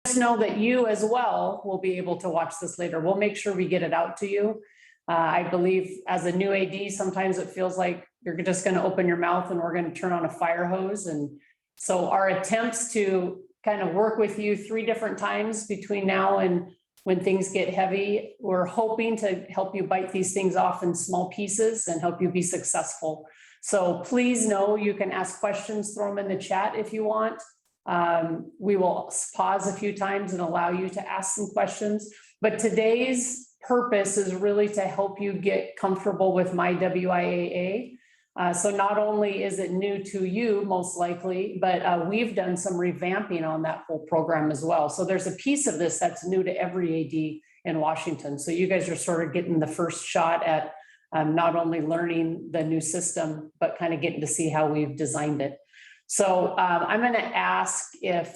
Just know that you as well will be able to watch this later. We'll make sure we get it out to you. I believe as a new AD, sometimes it feels like you're just going to open your mouth and we're going to turn on a fire hose. And so our attempts to kind of work with you 3 different times between now and when things get heavy, we're hoping to help you bite these things off in small pieces and help you be successful. So please know you can ask questions, throw them in the chat if you want. We will pause a few times and allow you to ask some questions. But today's purpose is really to help you get comfortable with MyWIAA. So not only is it new to you, most likely, but we've done some revamping on that whole program as well. So there's a piece of this that's new to every AD in Washington. So you guys are sort of getting the first shot at not only learning the new system, but kind of getting to see how we've designed it. So I'm going to ask if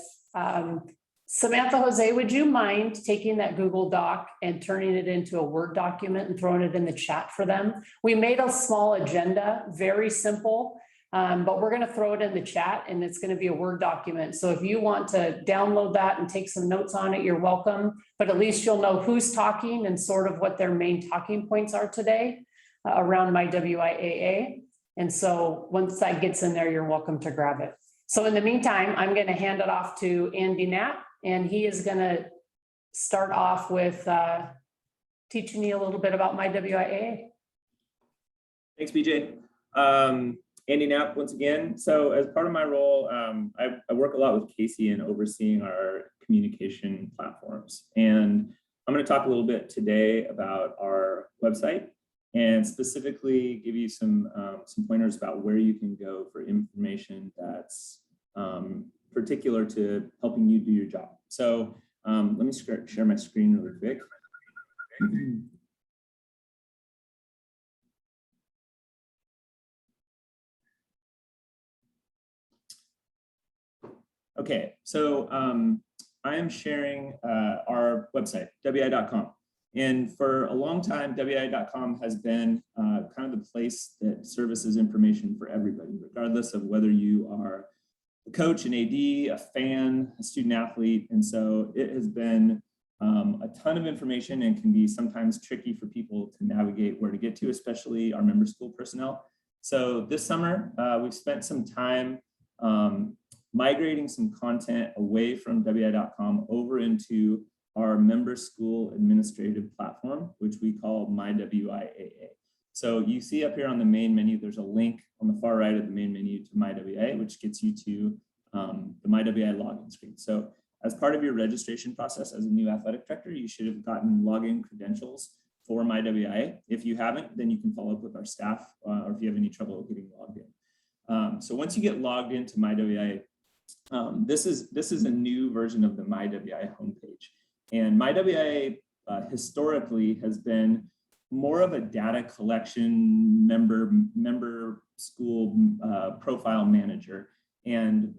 Samantha Jose, would you mind taking that Google Doc and turning it into a Word document and throwing it in the chat for them? We made a small agenda, very simple, but we're going to throw it in the chat and it's going to be a Word document. So if you want to download that and take some notes on it, you're welcome, but at least you'll know who's talking and sort of what their main talking points are today around MyWIAA. And so once that gets in there, you're welcome to grab it. So in the meantime, I'm going to hand it off to Andy Knapp, and he is going to start off with teaching you a little bit about MyWIAA. Thanks, BJ. Andy Knapp once again. So as part of my role, I work a lot with Casey in overseeing our communication platforms. And I'm going to talk a little bit today about our website and specifically give you some pointers about where you can go for information that's particular to helping you do your job. So let me share my screen really quick. Okay, so I am sharing our website, WIAA.com. And for a long time, WIAA.com has been kind of the place that services information for everybody, regardless of whether you are a coach, an AD, a fan, a student athlete. And so it has been a ton of information and can be sometimes tricky for people to navigate where to get to, especially our member school personnel. So this summer, we've spent some time migrating some content away from WIAA.com over into our member school administrative platform, which we call MyWIAA. So you see up here on the main menu, there's a link on the far right of the main menu to MyWIAA, which gets you to the MyWIAA login screen. So as part of your registration process as a new athletic director, you should have gotten login credentials for MyWIAA. If you haven't, then you can follow up with our staff or if you have any trouble getting logged in. So once you get logged into MyWIAA, this is a new version of the MyWIAA homepage. And MyWIAA historically has been more of a data collection member school profile manager. And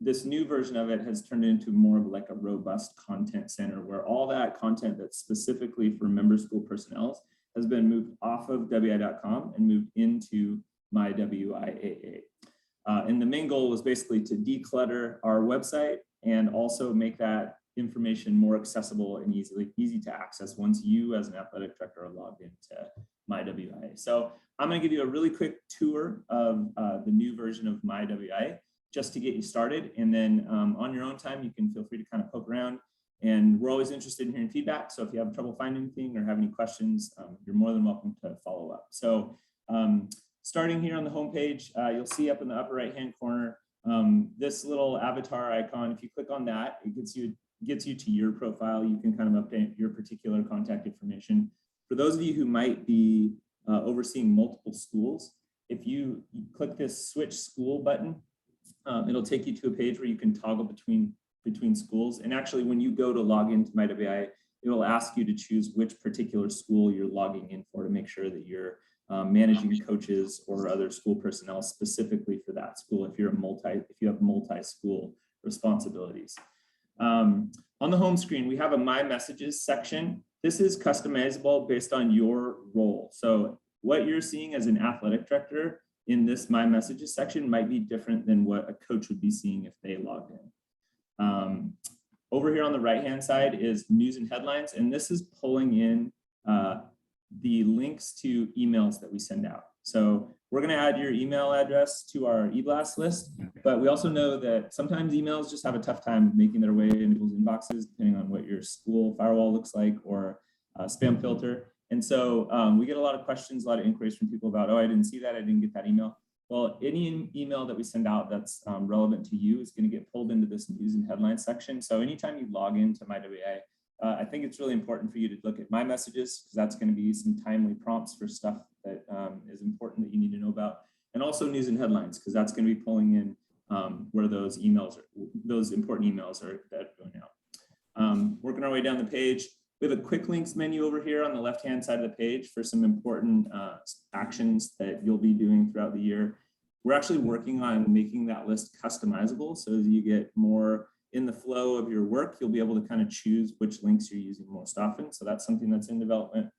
this new version of it has turned into more of like a robust content center where all that content that's specifically for member school personnel has been moved off of WIAA.com and moved into MyWIAA. And the main goal was basically to declutter our website and also make that information more accessible and easy to access once you as an athletic director are logged into MyWIAA. So I'm going to give you a really quick tour of the new version of MyWIAA just to get you started. And then on your own time, you can feel free to kind of poke around. And we're always interested in hearing feedback. So if you have trouble finding anything or have any questions, you're more than welcome to follow up. So starting here on the homepage, you'll see up in the upper right-hand corner, this little avatar icon. If you click on that, it gets you to your profile. You can kind of update your particular contact information. For those of you who might be overseeing multiple schools, if you click this switch school button, it'll take you to a page where you can toggle between schools. And actually, when you go to log into MyWIAA, it will ask you to choose which particular school you're logging in for to make sure that you're managing coaches or other school personnel specifically for that school if you have multi-school responsibilities. On the home screen, we have a My Messages section. This is customizable based on your role. So what you're seeing as an athletic director in this My Messages section might be different than what a coach would be seeing if they logged in. Over here on the right-hand side is news and headlines, and this is pulling in the links to emails that we send out. So we're going to add your email address to our e-blast list, but we also know that sometimes emails just have a tough time making their way into people's inboxes, depending on what your school firewall looks like or spam filter. And so we get a lot of questions, a lot of inquiries from people about, oh, I didn't see that, I didn't get that email. Well, any email that we send out that's relevant to you is going to get pulled into this news and headlines section. So anytime you log into MyWIAA, I think it's really important for you to look at my messages, because that's going to be some timely prompts for stuff that is important that you need to know about, and also news and headlines, because that's going to be pulling in where those emails, those important emails are that are going out. Working our way down the page, we have a quick links menu over here on the left-hand side of the page for some important actions that you'll be doing throughout the year. We're actually working on making that list customizable, so as you get more in the flow of your work, you'll be able to kind of choose which links you're using most often. So that's something that's in development.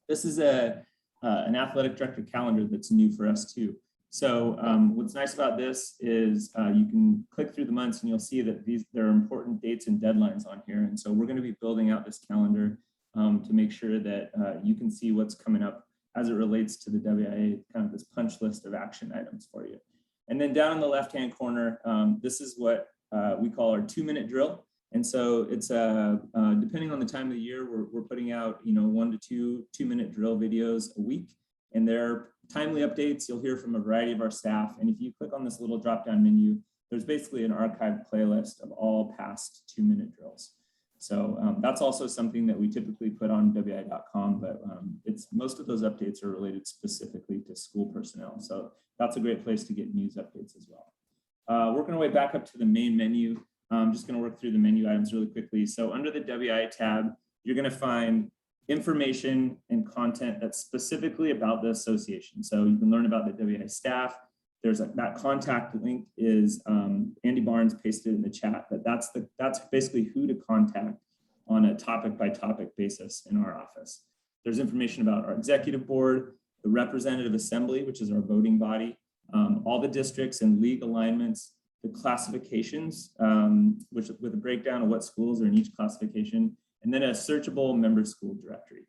This is an athletic director calendar that's new for us too. So what's nice about this is you can click through the months and you'll see that there are important dates and deadlines on here. And so we're going to be building out this calendar to make sure that you can see what's coming up as it relates to the WIAA, kind of this punch list of action items for you. And then down in the left-hand corner, this is what we call our 2-minute drill. And so it's depending on the time of the year, we're putting out 1 to 2 2-minute drill videos a week, and they're timely updates. You'll hear from a variety of our staff. And if you click on this little drop-down menu, there's basically an archived playlist of all past 2-minute drills. So that's also something that we typically put on WIAA.com, but most of those updates are related specifically to school personnel. So that's a great place to get news updates as well. Working our way back up to the main menu. I'm just going to work through the menu items really quickly. So under the WIAA tab, you're going to find information and content that's specifically about the association. So you can learn about the WIAA staff. There's that contact link is Andy Barnes pasted in the chat, but that's basically who to contact on a topic by topic basis in our office. There's information about our executive board, the representative assembly, which is our voting body, all the districts and league alignments, the classifications, with a breakdown of what schools are in each classification, and then a searchable member school directory.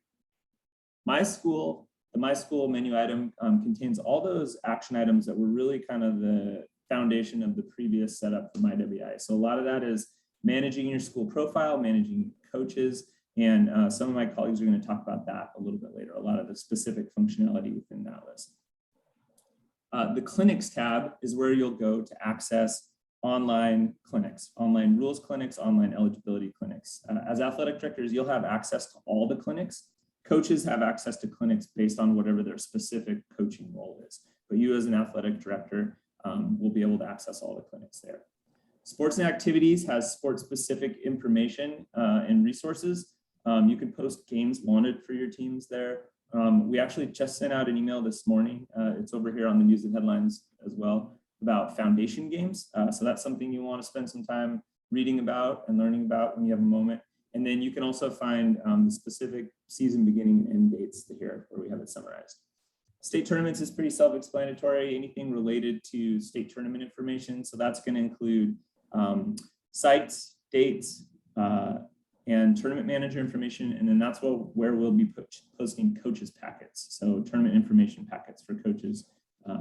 The My School menu item contains all those action items that were really kind of the foundation of the previous setup for MyWIAA. So a lot of that is managing your school profile, managing coaches, and some of my colleagues are going to talk about that a little bit later, a lot of the specific functionality within that list. The clinics tab is where you'll go to access online clinics, online rules clinics, online eligibility clinics. As athletic directors, you'll have access to all the clinics. Coaches have access to clinics based on whatever their specific coaching role is. But you as an athletic director will be able to access all the clinics there. Sports and activities has sports-specific information and resources. You can post games wanted for your teams there. We actually just sent out an email this morning. It's over here on the news and headlines as well, about foundation games. So that's something you want to spend some time reading about and learning about when you have a moment. And then you can also find the specific season beginning and end dates here where we have it summarized. State tournaments is pretty self-explanatory, anything related to state tournament information. So that's going to include sites, dates, and tournament manager information. And then that's where we'll be posting coaches packets. So tournament information packets for coaches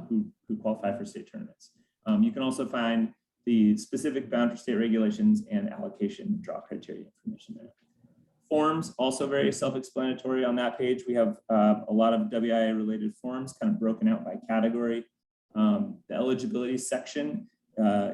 who qualify for state tournaments. You can also find the specific bound for state regulations and allocation draw criteria information there. Forms, also very self-explanatory on that page. We have a lot of WIAA related forms kind of broken out by category. The eligibility section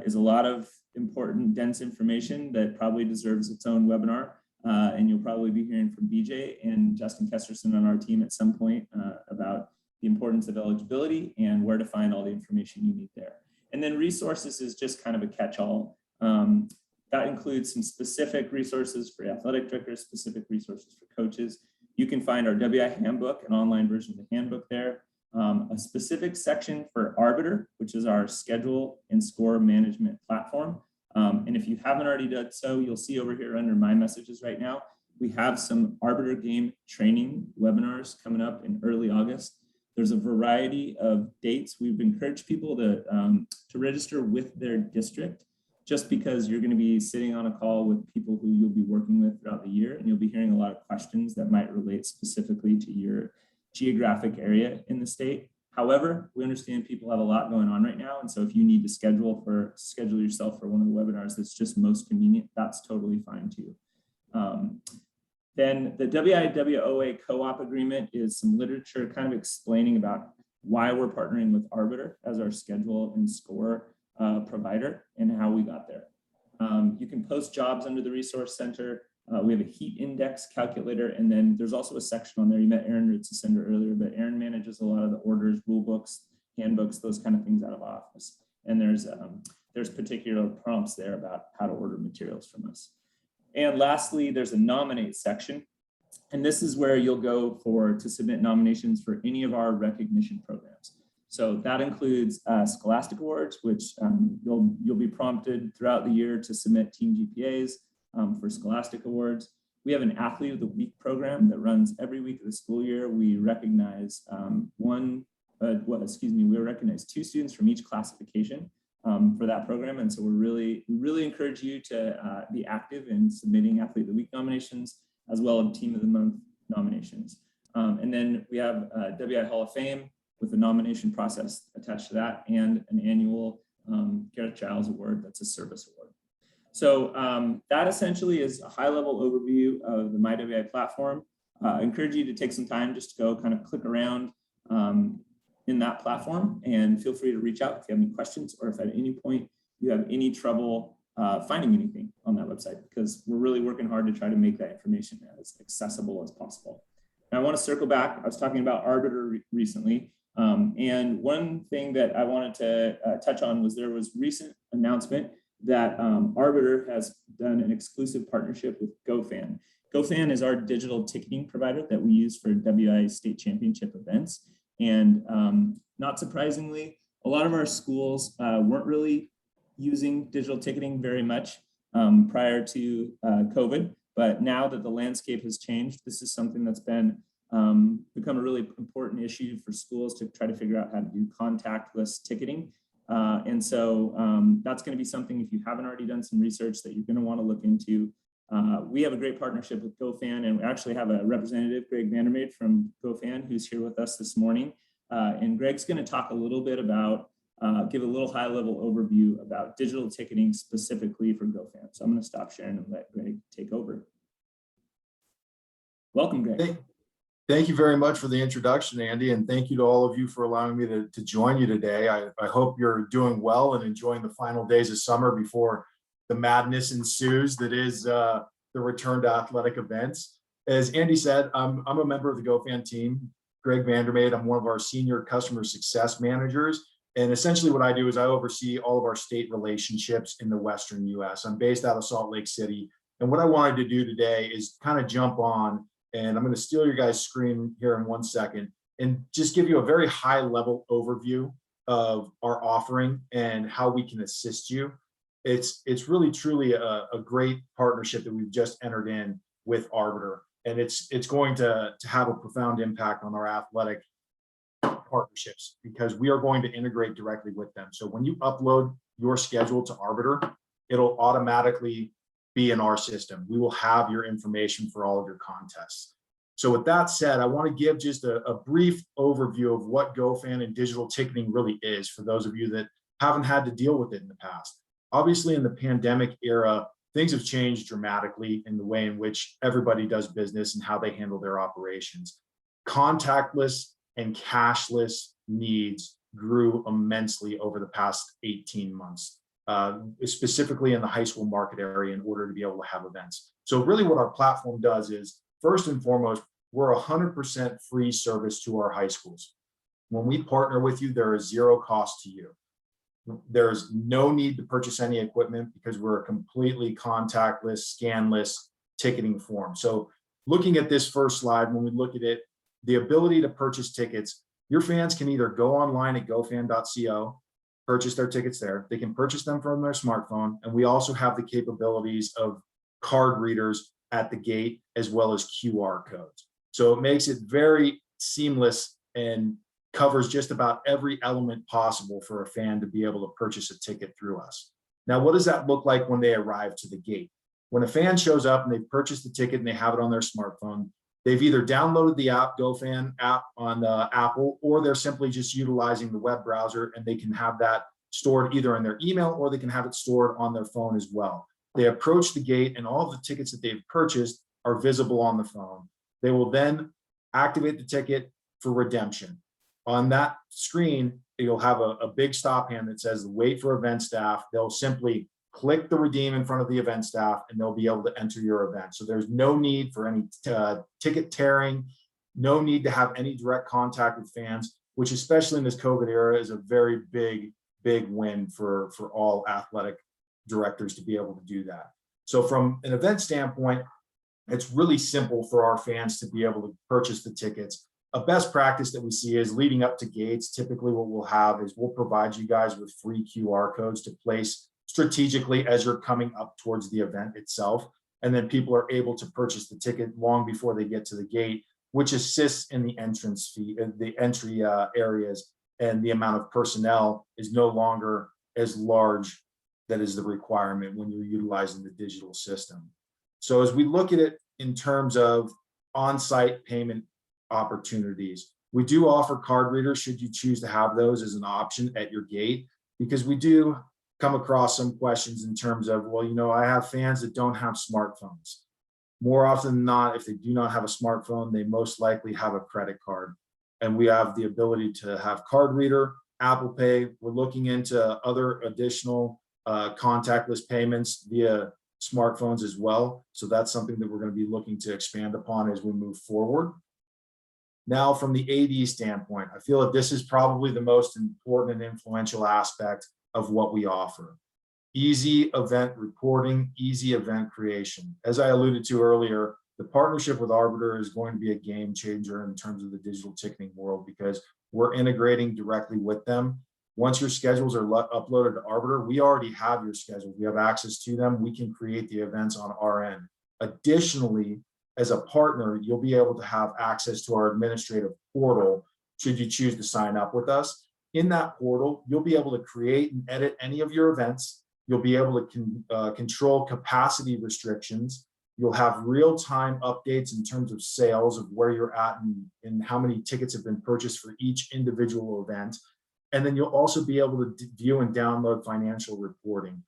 is a lot of important, dense information that probably deserves its own webinar. And you'll probably be hearing from BJ and Justin Kesterson on our team at some point about the importance of eligibility and where to find all the information you need there. And then resources is just kind of a catch-all. That includes some specific resources for athletic directors, specific resources for coaches. You can find our WIAA Handbook, an online version of the handbook there. A specific section for Arbiter, which is our schedule and score management platform. And if you haven't already done so, you'll see over here under my messages right now, we have some Arbiter game training webinars coming up in early August. There's a variety of dates. We've encouraged people to register with their district just because you're going to be sitting on a call with people who you'll be working with throughout the year, and you'll be hearing a lot of questions that might relate specifically to your geographic area in the state. However, we understand people have a lot going on right now. And so if you need to schedule yourself for one of the webinars that's just most convenient, that's totally fine too. Then the WIAA co-op agreement is some literature kind of explaining about why we're partnering with Arbiter as our schedule and score provider and how we got there. You can post jobs under the Resource Center. We have a heat index calculator, and then there's also a section on there. You met Aaron Ritzesender earlier, but Aaron manages a lot of the orders, rule books, handbooks, those kind of things out of office. And there's particular prompts there about how to order materials from us. And lastly, there's a nominate section. And this is where you'll go to submit nominations for any of our recognition programs. So that includes Scholastic Awards, which you'll be prompted throughout the year to submit team GPAs for Scholastic Awards. We have an Athlete of the Week program that runs every week of the school year. We recognize we recognize 2 students from each classification for that program. And so we really encourage you to be active in submitting Athlete of the Week nominations, as well as Team of the Month nominations. And then we have WI Hall of Fame with a nomination process attached to that, and an annual Gareth Giles Award that's a service award. So that essentially is a high-level overview of the MyWIAA platform. I encourage you to take some time just to go kind of click around in that platform, and feel free to reach out if you have any questions, or if at any point you have any trouble finding anything on that website, because we're really working hard to try to make that information as accessible as possible. And I want to circle back. I was talking about Arbiter recently. And one thing that I wanted to touch on was there was recent announcement that Arbiter has done an exclusive partnership with GoFan. GoFan is our digital ticketing provider that we use for WIA state championship events. And not surprisingly, a lot of our schools weren't really using digital ticketing very much prior to COVID. But now that the landscape has changed, this is something that's been become a really important issue for schools to try to figure out how to do contactless ticketing. And so that's going to be something, if you haven't already done some research, that you're going to want to look into. We have a great partnership with GoFan, and we actually have a representative, Greg Vandermeer from GoFan, who's here with us this morning. And Greg's going to talk a little bit about, give a little high-level overview about digital ticketing specifically for GoFan. So I'm going to stop sharing and let Greg take over. Welcome, Greg. Thank you very much for the introduction, Andy, and thank you to all of you for allowing me to join you today. I hope you're doing well and enjoying the final days of summer before the madness ensues that is the return to athletic events. As Andy said, I'm a member of the GoFan team, Greg Vandermeer. I'm one of our senior customer success managers. And essentially what I do is I oversee all of our state relationships in the Western US. I'm based out of Salt Lake City. And what I wanted to do today is kind of jump on, and I'm going to steal your guys' screen here in 1 second, and just give you a very high level overview of our offering and how we can assist you. It's really truly a great partnership that we've just entered in with Arbiter, and it's going to have a profound impact on our athletic partnerships, because we are going to integrate directly with them. So when you upload your schedule to Arbiter, it'll automatically be in our system. We will have your information for all of your contests. So with that said, I want to give just a brief overview of what GoFan and digital ticketing really is for those of you that haven't had to deal with it in the past. Obviously, in the pandemic era, things have changed dramatically in the way in which everybody does business and how they handle their operations. Contactless and cashless needs grew immensely over the past 18 months. Specifically in the high school market area, in order to be able to have events. So really what our platform does is, first and foremost, we're 100% free service to our high schools. When we partner with you, there is zero cost to you. There's no need to purchase any equipment, because we're a completely contactless, scanless ticketing form. So looking at this first slide, when we look at it, the ability to purchase tickets, your fans can either go online at gofan.co, purchase their tickets there. They can purchase them from their smartphone. And we also have the capabilities of card readers at the gate, as well as QR codes. So it makes it very seamless and covers just about every element possible for a fan to be able to purchase a ticket through us. Now, what does that look like when they arrive to the gate? When a fan shows up and they've purchased the ticket and they have it on their smartphone, they've either downloaded the app, GoFan app on Apple, or they're simply just utilizing the web browser, and they can have that stored either in their email or they can have it stored on their phone as well. They approach the gate and all of the tickets that they've purchased are visible on the phone. They will then activate the ticket for redemption. On that screen, you'll have a big stop hand that says wait for event staff. They'll simply click the redeem in front of the event staff and they'll be able to enter your event. So there's no need for any ticket tearing, no need to have any direct contact with fans, which especially in this COVID era is a very big win for all athletic directors to be able to do that. So from an event standpoint, it's really simple for our fans to be able to purchase the tickets. A best practice that we see is leading up to gates. Typically what we'll have is we'll provide you guys with free QR codes to place strategically as you're coming up towards the event itself. And then people are able to purchase the ticket long before they get to the gate, which assists in the entrance fee, the entry areas, and the amount of personnel is no longer as large. That is the requirement when you're utilizing the digital system. So as we look at it in terms of on-site payment opportunities, we do offer card readers should you choose to have those as an option at your gate, because we do come across some questions in terms of, well, you know, I have fans that don't have smartphones. More often than not, if they do not have a smartphone, they most likely have a credit card. And we have the ability to have card reader, Apple Pay. We're looking into other additional contactless payments via smartphones as well. So that's something that we're going to be looking to expand upon as we move forward. Now, from the AD standpoint, I feel that this is probably the most important and influential aspect of what we offer. Easy event reporting, easy event creation. As I alluded to earlier, the partnership with Arbiter is going to be a game changer in terms of the digital ticketing world, because we're integrating directly with them. Once your schedules are uploaded to Arbiter, we already have your schedule. We have access to them. We can create the events on our end. Additionally, as a partner, you'll be able to have access to our administrative portal should you choose to sign up with us. In that portal, you'll be able to create and edit any of your events. You'll be able to control capacity restrictions. You'll have real-time updates in terms of sales of where you're at and how many tickets have been purchased for each individual event. And then you'll also be able to view and download financial reporting,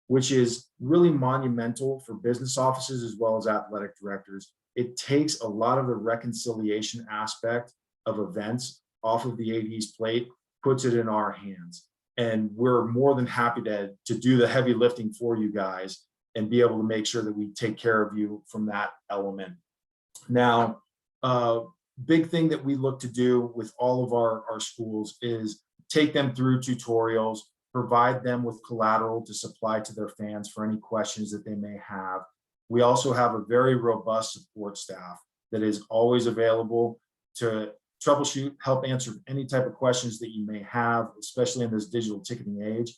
which is really monumental for business offices as well as athletic directors. It takes a lot of the reconciliation aspect of events off of the AD's plate, puts it in our hands. And we're more than happy to do the heavy lifting for you guys and be able to make sure that we take care of you from that element. Now, big thing that we look to do with all of our schools is take them through tutorials, provide them with collateral to supply to their fans for any questions that they may have. We also have a very robust support staff that is always available to troubleshoot, help answer any type of questions that you may have, especially in this digital ticketing age.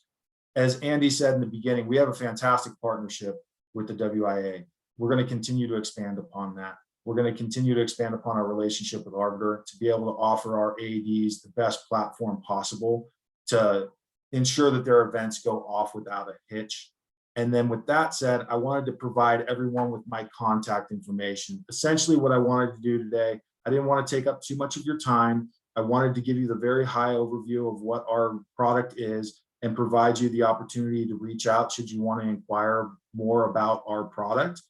As Andy said in the beginning, we have a fantastic partnership with the WIAA. We're going to continue to expand upon that. We're going to continue to expand upon our relationship with Arbiter to be able to offer our ADs the best platform possible to ensure that their events go off without a hitch. And then with that said, I wanted to provide everyone with my contact information. Essentially what I wanted to do today, I didn't want to take up too much of your time. I wanted to give you the very high overview of what our product is and provide you the opportunity to reach out should you want to inquire more about our product.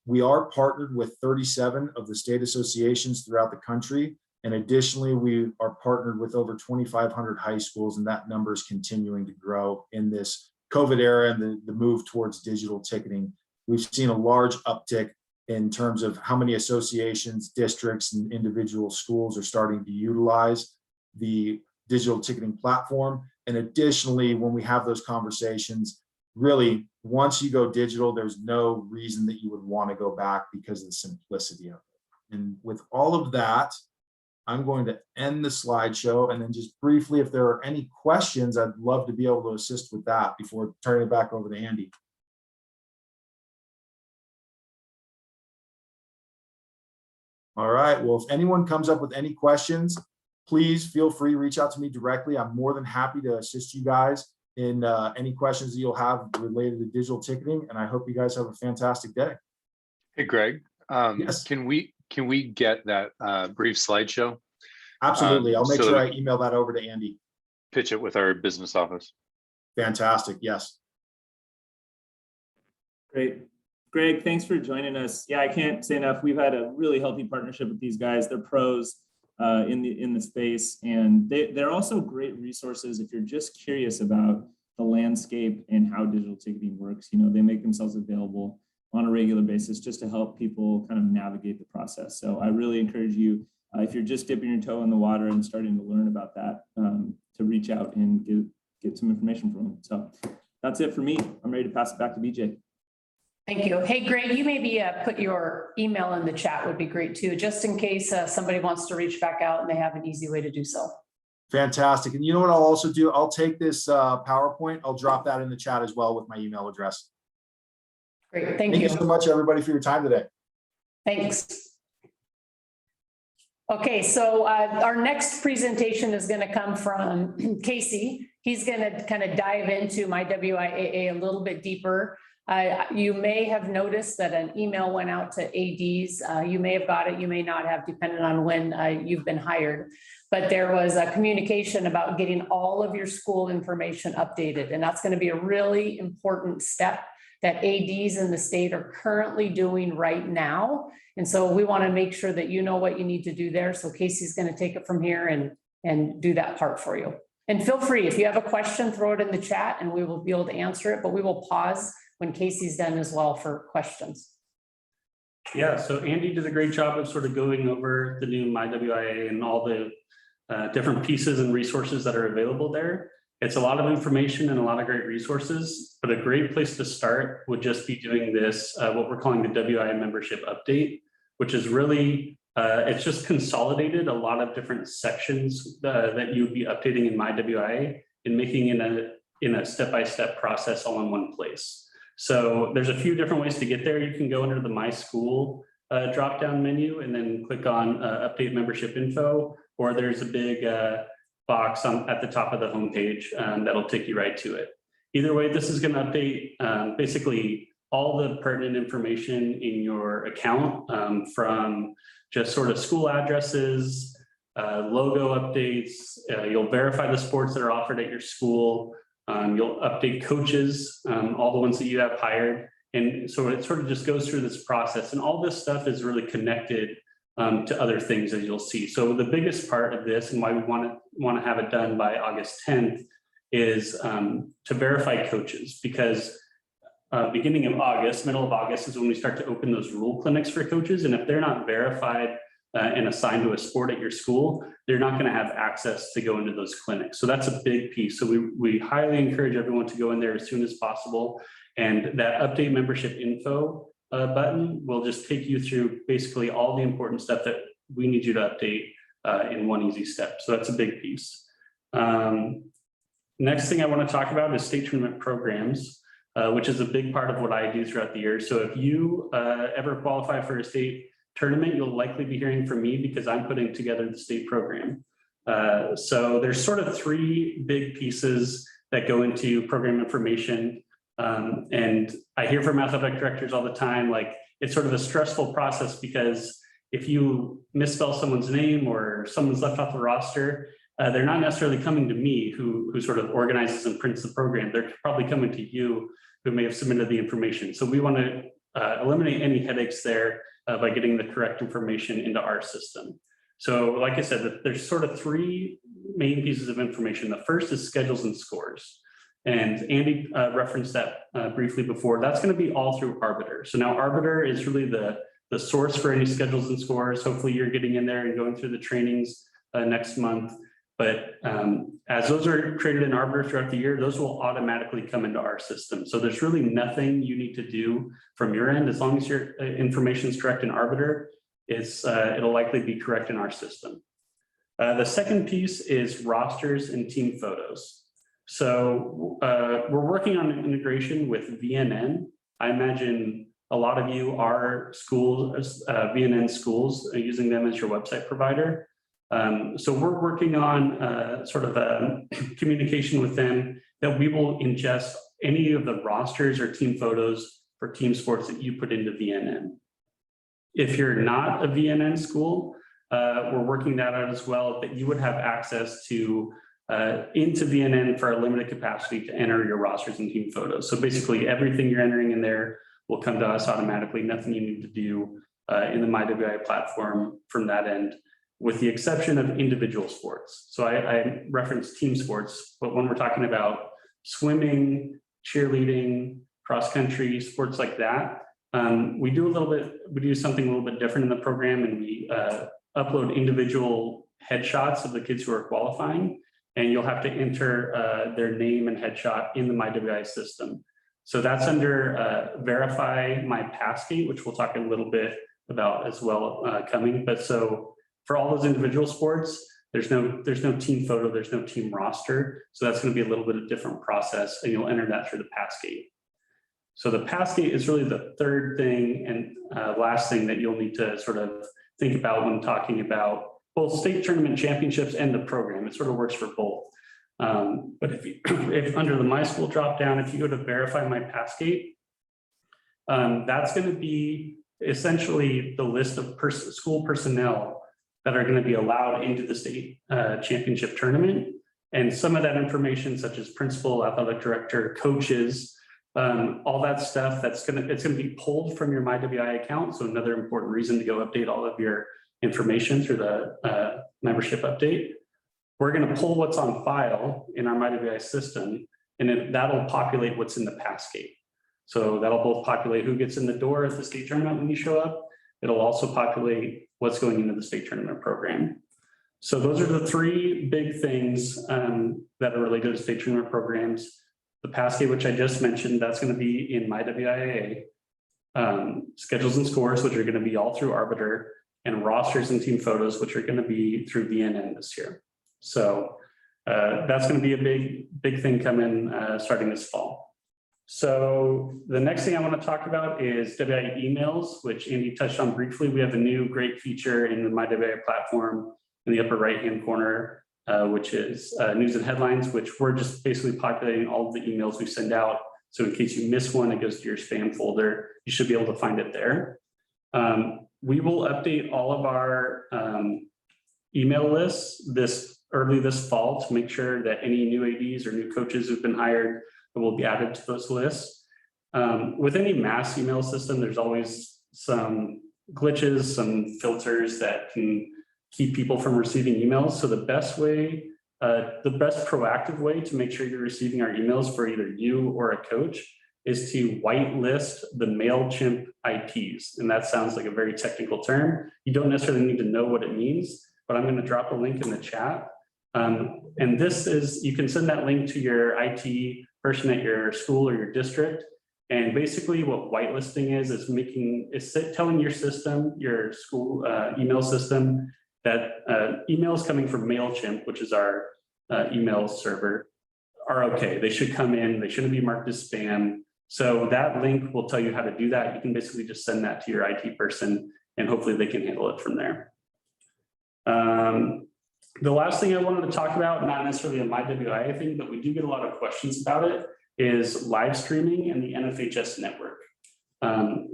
We are partnered with 37 of the state associations throughout the country. And additionally, we are partnered with over 2,500 high schools, and that number is continuing to grow in this COVID era and the move towards digital ticketing. We've seen a large uptick in terms of how many associations, districts, and individual schools are starting to utilize the digital ticketing platform. And additionally, when we have those conversations, really, once you go digital, there's no reason that you would want to go back because of the simplicity of it. And with all of that, I'm going to end the slideshow, and then just briefly, if there are any questions, I'd love to be able to assist with that before turning it back over to Andy. All right, well, if anyone comes up with any questions, please feel free to reach out to me directly. I'm more than happy to assist you guys in any questions that you'll have related to digital ticketing. And I hope you guys have a fantastic day. Hey, Greg, Yes. can we get that brief slideshow? Absolutely. I'll make so sure that I email that over to Andy. pitch it with our business office. Fantastic. Yes. Great. Greg, thanks for joining us. Yeah, I can't say enough. We've had a really healthy partnership with these guys. They're pros in the space, and they're also great resources if you're just curious about the landscape and how digital ticketing works. You know, they make themselves available on a regular basis just to help people kind of navigate the process. So I really encourage you, if you're just dipping your toe in the water and starting to learn about that, to reach out and get some information from them. So that's it for me. I'm ready to pass it back to BJ. Thank you. Hey, Greg, you maybe put your email in the chat would be great too, just in case somebody wants to reach back out and they have an easy way to do so. Fantastic. And you know what I'll also do? I'll take this PowerPoint. I'll drop that in the chat as well with my email address. Great. Thank you so much, everybody, for your time today. Thanks. Okay, so our next presentation is going to come from Casey. He's going to kind of dive into MyWIAA a little bit deeper. You may have noticed that an email went out to ADs. You may have got it, you may not have, depending on when you've been hired. But there was a communication about getting all of your school information updated. And that's going to be a really important step that ADs in the state are currently doing right now. And so we want to make sure that you know what you need to do there. So Casey's going to take it from here and do that part for you. And feel free, if you have a question, throw it in the chat and we will be able to answer it, but we will pause when Casey's done as well for questions. Yeah, so Andy did a great job of sort of going over the new MyWIAA and all the different pieces and resources that are available there. It's a lot of information and a lot of great resources, but a great place to start would just be doing this, what we're calling the WIA membership update, which is really, it's just consolidated a lot of different sections that you would be updating in MyWIAA and making in a step-by-step process all in one place. So there's a few different ways to get there. You can go under the My School drop-down menu and then click on update membership info, or there's a big box at the top of the homepage that'll take you right to it. Either way, this is going to update basically all the pertinent information in your account, from just sort of school addresses, logo updates. You'll verify the sports that are offered at your school. You'll update coaches, all the ones that you have hired. And so it sort of just goes through this process, and all this stuff is really connected to other things, as you'll see. So the biggest part of this, and why we want to have it done by August 10th, is to verify coaches, because beginning of August, middle of August is when we start to open those rule clinics for coaches. And if they're not verified and assigned to a sport at your school, they're not going to have access to go into those clinics. So that's a big piece. So we highly encourage everyone to go in there as soon as possible. And that update membership info button will just take you through basically all the important stuff that we need you to update in one easy step. So that's a big piece. Next thing I want to talk about is state tournament programs, which is a big part of what I do throughout the year. So if you ever qualify for a state tournament, you'll likely be hearing from me because I'm putting together the state program. So there's sort of three big pieces that go into program information. And I hear from athletic directors all the time, like it's sort of a stressful process because if you misspell someone's name or someone's left off the roster, they're not necessarily coming to me who sort of organizes and prints the program. They're probably coming to you who may have submitted the information. So we want to eliminate any headaches there by getting the correct information into our system. So like I said, there's sort of three main pieces of information. The first is schedules and scores. And Andy referenced that briefly before. That's going to be all through Arbiter. So now Arbiter is really the source for any schedules and scores. Hopefully you're getting in there and going through the trainings next month. But as those are created in Arbiter throughout the year, those will automatically come into our system. So there's really nothing you need to do from your end. As long as your information is correct in Arbiter, it'll likely be correct in our system. The second piece is rosters and team photos. So we're working on an integration with VNN. I imagine a lot of you are schools, VNN schools, using them as your website provider. So we're working on sort of a communication with them that we will ingest any of the rosters or team photos for team sports that you put into VNN. If you're not a VNN school, we're working that out as well, that you would have access to into VNN for a limited capacity to enter your rosters and team photos. So basically everything you're entering in there will come to us automatically, nothing you need to do in the MyWIAA platform from that end, with the exception of individual sports. So I referenced team sports, but when we're talking about swimming, cheerleading, cross country, sports like that, we do something a little bit different in the program, and we upload individual headshots of the kids who are qualifying, and you'll have to enter their name and headshot in the MyWIAA system. So that's under Verifypascate, which we'll talk a little bit about as well coming. But so for all those individual sports, there's no team photo, there's no team roster. So that's going to be a little bit of different process, and you'll enter that through the Passgate. So the Passgate is really the third thing and last thing that you'll need to sort of think about when talking about both state tournament championships and the program. It sort of works for both. But if under the My School dropdown, if you go to Verify My Passgate, that's going to be essentially the list of school personnel that are going to be allowed into the state championship tournament. And some of that information, such as principal, athletic director, coaches, all that stuff, it's going to be pulled from your MyWIAA account. So another important reason to go update all of your information through the membership update. We're going to pull what's on file in our MyWIAA system, and that'll populate what's in the Passgate. So that'll both populate who gets in the door at the state tournament when you show up. It'll also populate what's going into the state tournament program. So those are the three big things that are related to state tournament programs. The Passgate, which I just mentioned, that's going to be in MyWIAA. Schedules and scores, which are going to be all through Arbiter, and rosters and team photos, which are going to be through VNN this year. So that's going to be a big thing coming starting this fall. So the next thing I want to talk about is WIAA emails, which Andy touched on briefly. We have a new great feature in the MyWIAA platform in the upper right-hand corner, which is news and headlines, which we're just basically populating all of the emails we send out. So in case you miss one, it goes to your spam folder. You should be able to find it there. We will update all of our email lists early this fall to make sure that any new ADs or new coaches who've been hired will be added to those lists. With any mass email system, there's always some glitches, some filters that can keep people from receiving emails. So the best proactive way to make sure you're receiving our emails for either you or a coach is to whitelist the MailChimp IPs. And that sounds like a very technical term. You don't necessarily need to know what it means, but I'm going to drop a link in the chat. And this is, you can send that link to your IT person at your school or your district. And basically what whitelisting is telling your system, your school email system, that emails coming from MailChimp, which is our email server, are okay. They should come in, they shouldn't be marked as spam. So that link will tell you how to do that. You can basically just send that to your IT person and hopefully they can handle it from there. The last thing I wanted to talk about, not necessarily a MyWIAA thing, but we do get a lot of questions about it, is live streaming and the Nfhs network.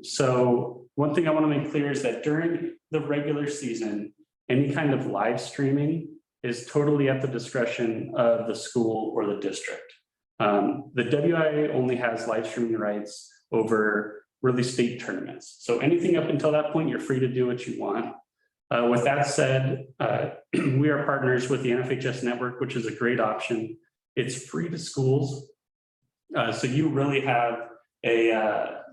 So one thing I want to make clear is that during the regular season, any kind of live streaming is totally at the discretion of the school or the district. The WIAA only has live streaming rights over really state tournaments. So anything up until that point, you're free to do what you want. With that said, we are partners with the Nfhs network, which is a great option. It's free to schools. So you really have an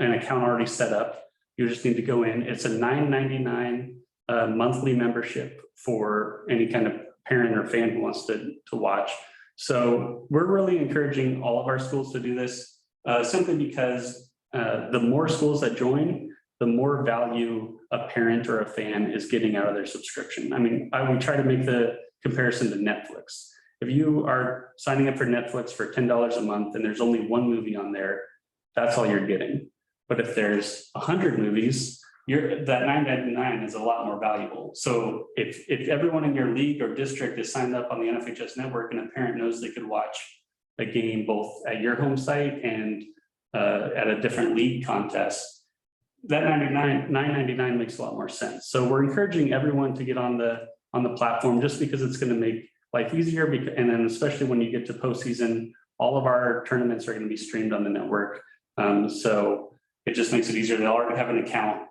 account already set up. You just need to go in. It's a $9.99 monthly membership for any kind of parent or fan who wants to watch. So we're really encouraging all of our schools to do this simply because the more schools that join, the more value a parent or a fan is getting out of their subscription. I mean, we try to make the comparison to Netflix. If you are signing up for Netflix for $10 a month and there's only one movie on there, that's all you're getting. But if there's 100 movies, that $9.99 is a lot more valuable. So if everyone in your league or district is signed up on the NFHS network and a parent knows they could watch a game both at your home site and at a different league contest, that $9.99 makes a lot more sense. So we're encouraging everyone to get on the platform just because it's going to make life easier. And then especially when you get to postseason, all of our tournaments are going to be streamed on the network. So it just makes it easier. They already have an account.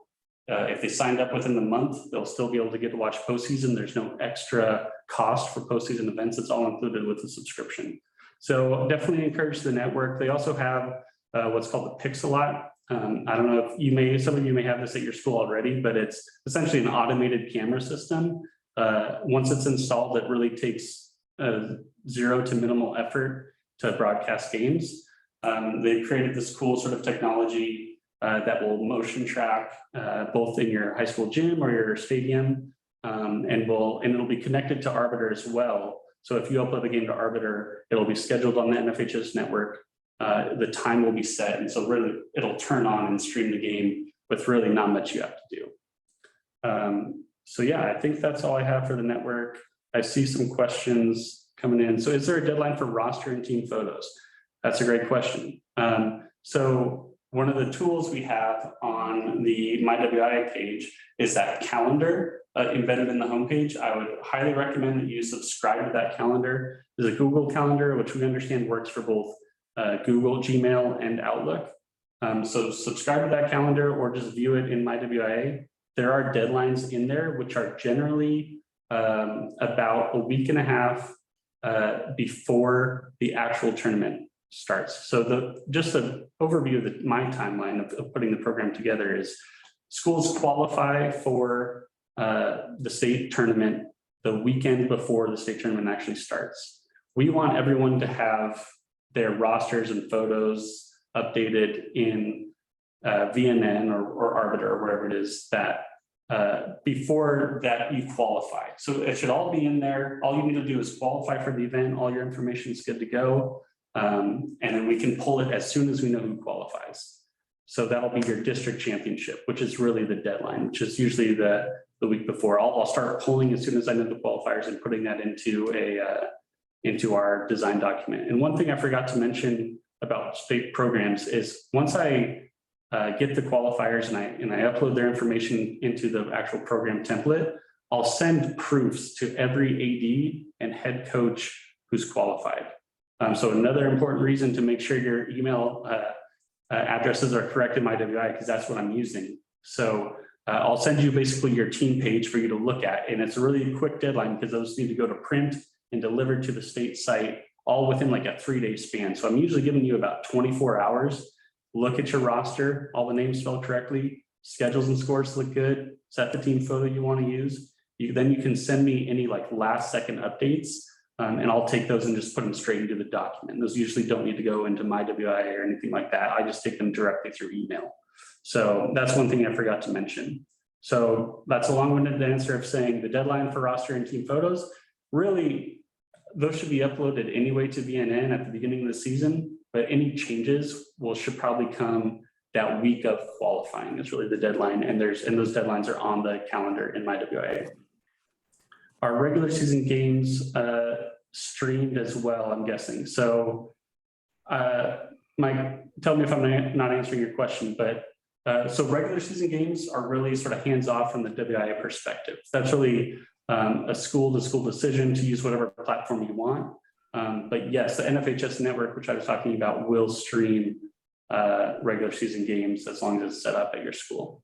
If they signed up within the month, they'll still be able to get to watch postseason. There's no extra cost for postseason events. It's all included with the subscription. So definitely encourage the network. They also have what's called the Pixelot. I don't know if some of you may have this at your school already, but it's essentially an automated camera system. Once it's installed, it really takes zero to minimal effort to broadcast games. They've created this cool sort of technology that will motion track both in your high school gym or your stadium, and it'll be connected to Arbiter as well. So if you upload a game to Arbiter, it'll be scheduled on the NFHS network. The time will be set, and so really it'll turn on and stream the game with really not much you have to do. So yeah, I think that's all I have for the network. I see some questions coming in. So is there a deadline for roster and team photos? That's a great question. So one of the tools we have on the MyWIAA page is that calendar embedded in the homepage. I would highly recommend that you subscribe to that calendar. There's a Google Calendar, which we understand works for both Google, Gmail, and Outlook. So subscribe to that calendar or just view it in MyWIAA. There are deadlines in there, which are generally about a week and a half before the actual tournament starts. So just an overview of my timeline of putting the program together is schools qualify for the state tournament the weekend before the state tournament actually starts. We want everyone to have their rosters and photos updated in VNN or Arbiter or wherever it is that before that you qualify. So it should all be in there. All you need to do is qualify for the event. All your information is good to go. And then we can pull it as soon as we know who qualifies. So that'll be your district championship, which is really the deadline, which is usually the week before. I'll start pulling as soon as I know the qualifiers and putting that into our design document. And one thing I forgot to mention about state programs is once I get the qualifiers and I upload their information into the actual program template, I'll send proofs to every AD and head coach who's qualified. So another important reason to make sure your email addresses are correct in MyWIAA, because that's what I'm using. So I'll send you basically your team page for you to look at. And it's a really quick deadline because those need to go to print and delivered to the state site all within like a 3-day span. So I'm usually giving you about 24 hours. Look at your roster, all the names spelled correctly, schedules and scores look good, set the team photo you want to use. Then you can send me any like last second updates. And I'll take those and just put them straight into the document. Those usually don't need to go into MyWIAA or anything like that. I just take them directly through email. So that's one thing I forgot to mention. So that's a long-winded answer of saying the deadline for roster and team photos, really, those should be uploaded anyway to VNN at the beginning of the season, but any changes should probably come that week of qualifying is really the deadline. And those deadlines are on the calendar in MyWIAA. Our regular season games streamed as well, I'm guessing. So Mike, tell me if I'm not answering your question, but so regular season games are really sort of hands-off from the WIAA perspective. That's really a school-to-school decision to use whatever platform you want. But yes, the NFHS network, which I was talking about, will stream regular season games as long as it's set up at your school.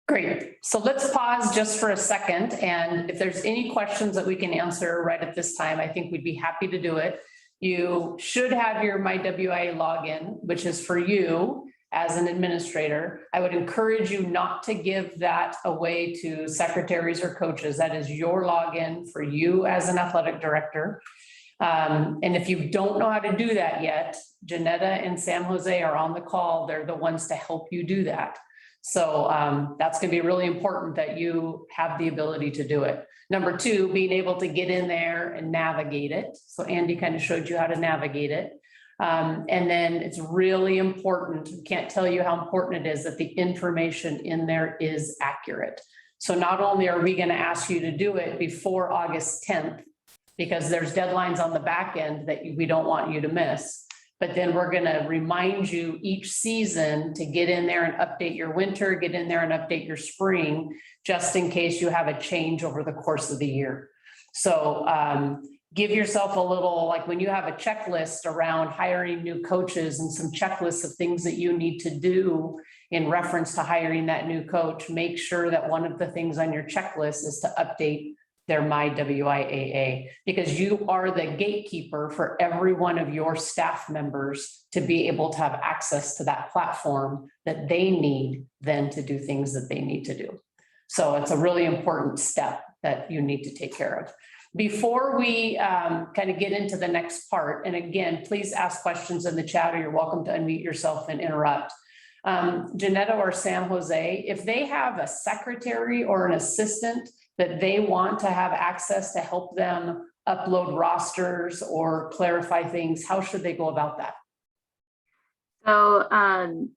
Great. So let's pause just for a second. And if there's any questions that we can answer right at this time, I think we'd be happy to do it. You should have your MyWIAA login, which is for you as an administrator. I would encourage you not to give that away to secretaries or coaches. That is your login for you as an athletic director. And if you don't know how to do that yet, Janetta and San Jose are on the call. They're the ones to help you do that. So that's going to be really important that you have the ability to do it. Number two, being able to get in there and navigate it. So Andy kind of showed you how to navigate it. And then it's really important, can't tell you how important it is that the information in there is accurate. So not only are we going to ask you to do it before August 10th, because there's deadlines on the back end that we don't want you to miss, but then we're going to remind you each season to get in there and update your winter, get in there and update your spring, just in case you have a change over the course of the year. So give yourself a little, like when you have a checklist around hiring new coaches and some checklists of things that you need to do in reference to hiring that new coach, make sure that one of the things on your checklist is to update their MyWIAA, because you are the gatekeeper for every one of your staff members to be able to have access to that platform that they need then to do things that they need to do. So it's a really important step that you need to take care of. Before we kind of get into the next part, and again, please ask questions in the chat, or you're welcome to unmute yourself and interrupt. Janetta or San Jose, if they have a secretary or an assistant that they want to have access to help them upload rosters or clarify things, how should they go about that? So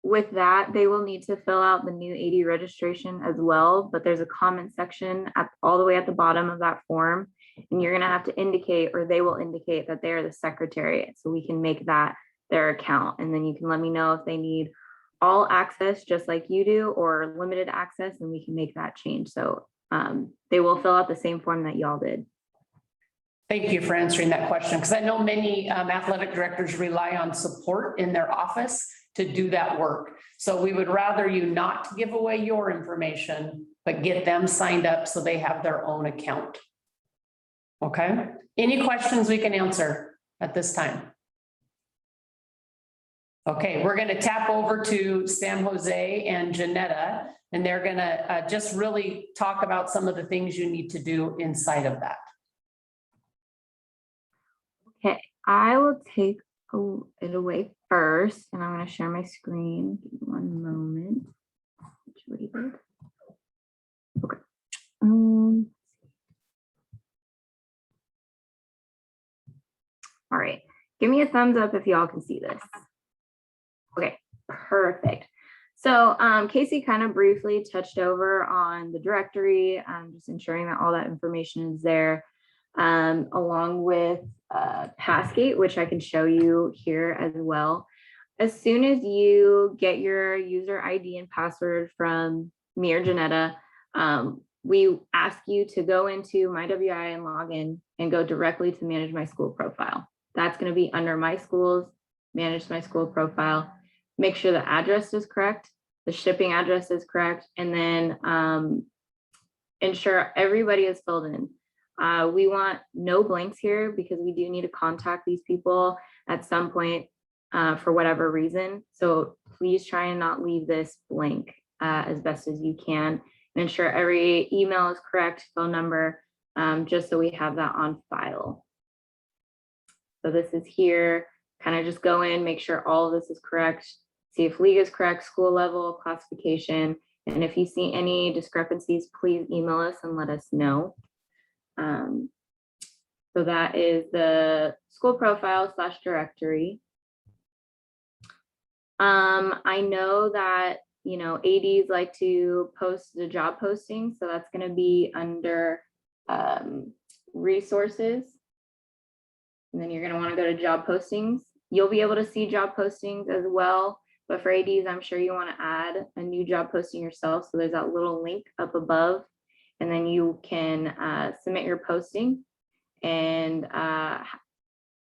with that, they will need to fill out the new AD registration as well, but there's a comment section all the way at the bottom of that form, and you're gonna have to indicate, or they will indicate, that they are the secretary, so we can make that their account. And then you can let me know if they need all access just like you do, or limited access, and we can make that change. So they will fill out the same form that y'all did. Thank you for answering that question, because I know many athletic directors rely on support in their office to do that work. So we would rather you not give away your information, but get them signed up so they have their own account. Okay, any questions we can answer at this time? Okay, we're going to tap over to San Jose and Janetta, and they're going to just really talk about some of the things you need to do inside of that. Okay, I will take it away first, and I'm going to share my screen. Give me 1 moment. Okay. All right, give me a thumbs up if y'all can see this. Okay, perfect. So Casey kind of briefly touched over on the directory, just ensuring that all that information is there, along with Pascate, which I can show you here as well. As soon as you get your user ID and password from me or Janetta, we ask you to go into MyWIAA and log in and go directly to manage my school profile. That's going to be under my schools, manage my school profile. Make sure the address is correct, the shipping address is correct, and then ensure everybody is filled in. We want no blanks here because we do need to contact these people at some point for whatever reason. So please try and not leave this blank as best as you can, and ensure every email is correct, phone number, just so we have that on file. So this is here, kind of just go in, make sure all of this is correct, see if league is correct, school level, classification, and if you see any discrepancies, please email us and let us know. So that is the school profile / directory. I know that, you know, ADs like to post the job posting, so that's going to be under resources. And then you're going to want to go to job postings. You'll be able to see job postings as well. But for ADs, I'm sure you want to add a new job posting yourself. So there's that little link up above, and then you can submit your posting and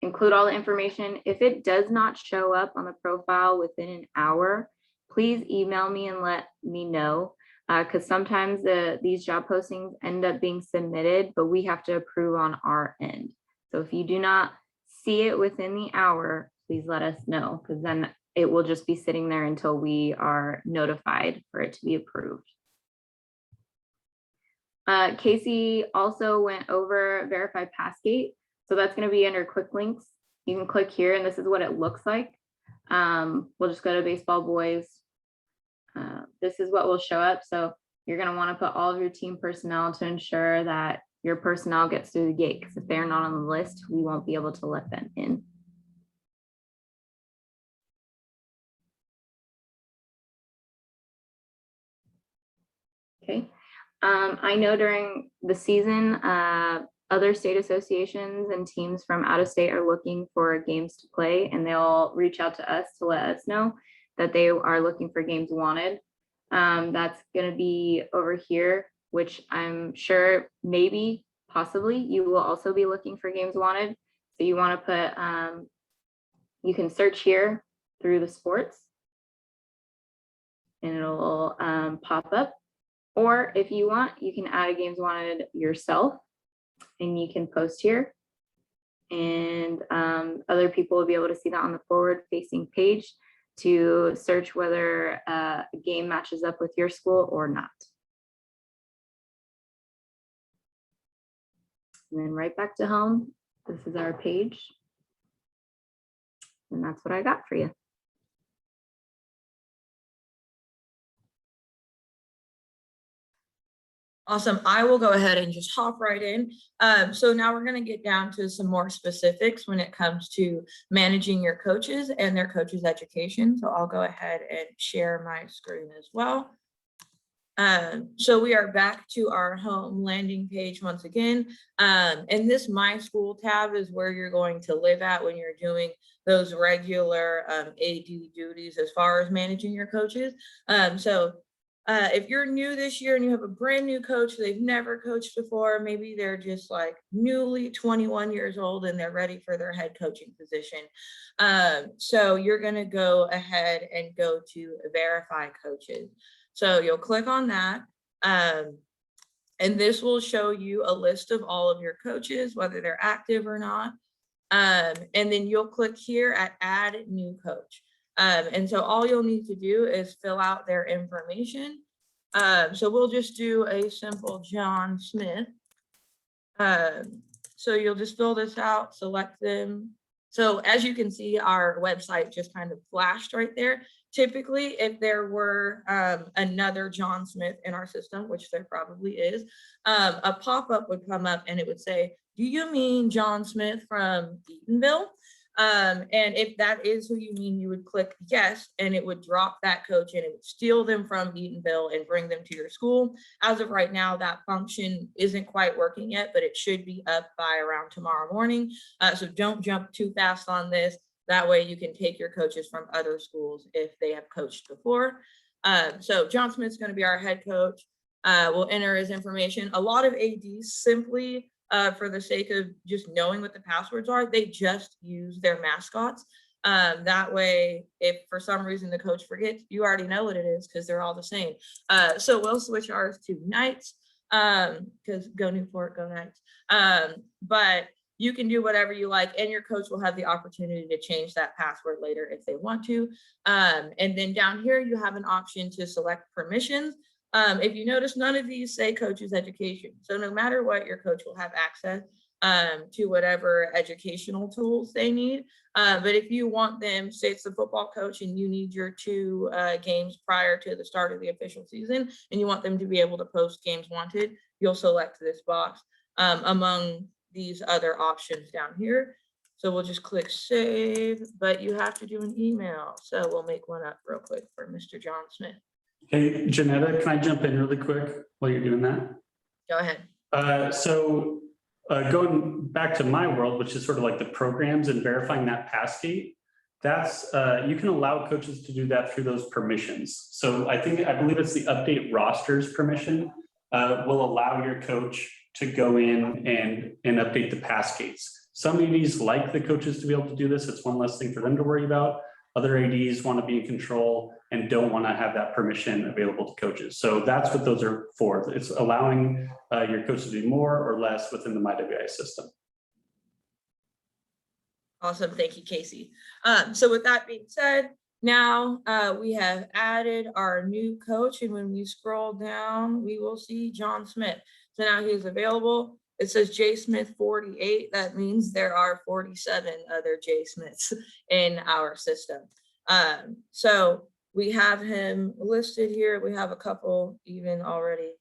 include all the information. If it does not show up on the profile within an hour, please email me and let me know, because sometimes these job postings end up being submitted, but we have to approve on our end. So if you do not see it within the hour, please let us know, because then it will just be sitting there until we are notified for it to be approved. Casey also went over Verifypascate. So that's going to be under quick links. You can click here and this is what it looks like. We'll just go to baseball boys. This is what will show up. So you're going to want to put all of your team personnel to ensure that your personnel gets through the gate, because if they're not on the list, we won't be able to let them in. Okay. I know during the season, other state associations and teams from out of state are looking for games to play, and they'll reach out to us to let us know that they are looking for games wanted. That's going to be over here, which I'm sure maybe possibly you will also be looking for games wanted. So you want to put, you can search here through the sports and it'll pop up. Or if you want, you can add a games wanted yourself and you can post here. And other people will be able to see that on the forward facing page to search whether a game matches up with your school or not. And then right back to home, this is our page. And that's what I got for you. Awesome. I will go ahead and just hop right in. So now we're going to get down to some more specifics when it comes to managing your coaches and their coaches' education. So I'll go ahead and share my screen as well. So we are back to our home landing page once again. And this My School tab is where you're going to live at when you're doing those regular AD duties as far as managing your coaches. If you're new this year and you have a brand new coach, they've never coached before, maybe they're just like newly 21 years old and they're ready for their head coaching position. So you're going to go ahead and go to Verify Coaches. So you'll click on that. And this will show you a list of all of your coaches, whether they're active or not. And then you'll click here at Add New Coach. And so all you'll need to do is fill out their information. So we'll just do a simple John Smith. So you'll just fill this out, select them. So as you can see, our website just kind of flashed right there. Typically, if there were another John Smith in our system, which there probably is, a pop-up would come up and it would say, do you mean John Smith from Eatonville? And if that is who you mean, you would click yes, and it would drop that coach and it would steal them from Eatonville and bring them to your school. As of right now, that function isn't quite working yet, but it should be up by around tomorrow morning. So don't jump too fast on this. That way you can take your coaches from other schools if they have coached before. So John Smith's going to be our head coach. We'll enter his information. A lot of ADs simply, for the sake of just knowing what the passwords are, they just use their mascots. That way, if for some reason the coach forgets, you already know what it is because they're all the same. So we'll switch ours to Knights because go Newport, go Knights. But you can do whatever you like, and your coach will have the opportunity to change that password later if they want to. And then down here, you have an option to select permissions. If you notice, none of these say coach's education. So no matter what, your coach will have access to whatever educational tools they need. But if you want them, say it's the football coach and you need your 2 games prior to the start of the official season, and you want them to be able to post games wanted, you'll select this box among these other options down here. So we'll just click save, but you have to do an email. So we'll make one up real quick for Mr. John Smith. Hey, Janetta, can I jump in really quick while you're doing that? Go ahead. Going back to my world, which is sort of like the programs and verifying that Pascate, that's you can allow coaches to do that through those permissions. So I believe it's the update rosters permission will allow your coach to go in and update the Pascates. Some ADs like the coaches to be able to do this. It's one less thing for them to worry about. Other ADs want to be in control and don't want to have that permission available to coaches. So that's what those are for. It's allowing your coaches to do more or less within the MyWIAA system. Awesome. Thank you, Casey. So with that being said, now we have added our new coach, and when we scroll down, we will see John Smith. So now he is available. It says J Smith 48. That means there are 47 other J Smiths in our system. So we have him listed here. We have a couple even already.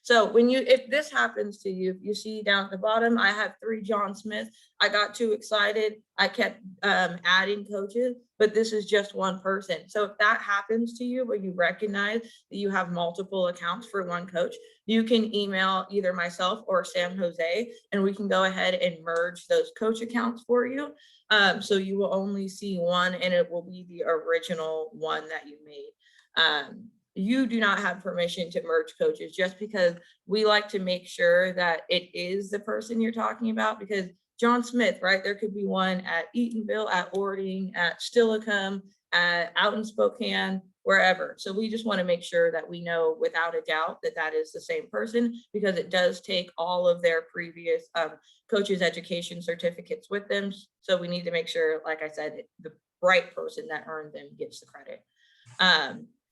So if this happens to you, if you see down at the bottom, I have 3 John Smith. I got too excited. I kept adding coaches, but this is just one person. So if that happens to you, where you recognize that you have multiple accounts for one coach, you can email either myself or Sam Jose, and we can go ahead and merge those coach accounts for you. So you will only see one, and it will be the original one that you made. You do not have permission to merge coaches, just because we like to make sure that it is the person you're talking about, because John Smith, right? There could be one at Eatonville, at Ording, at Stillicum, out in Spokane, wherever. So we just want to make sure that we know without a doubt that that is the same person, because it does take all of their previous coaches education certificates with them. So we need to make sure, like I said, the right person that earned them gets the credit.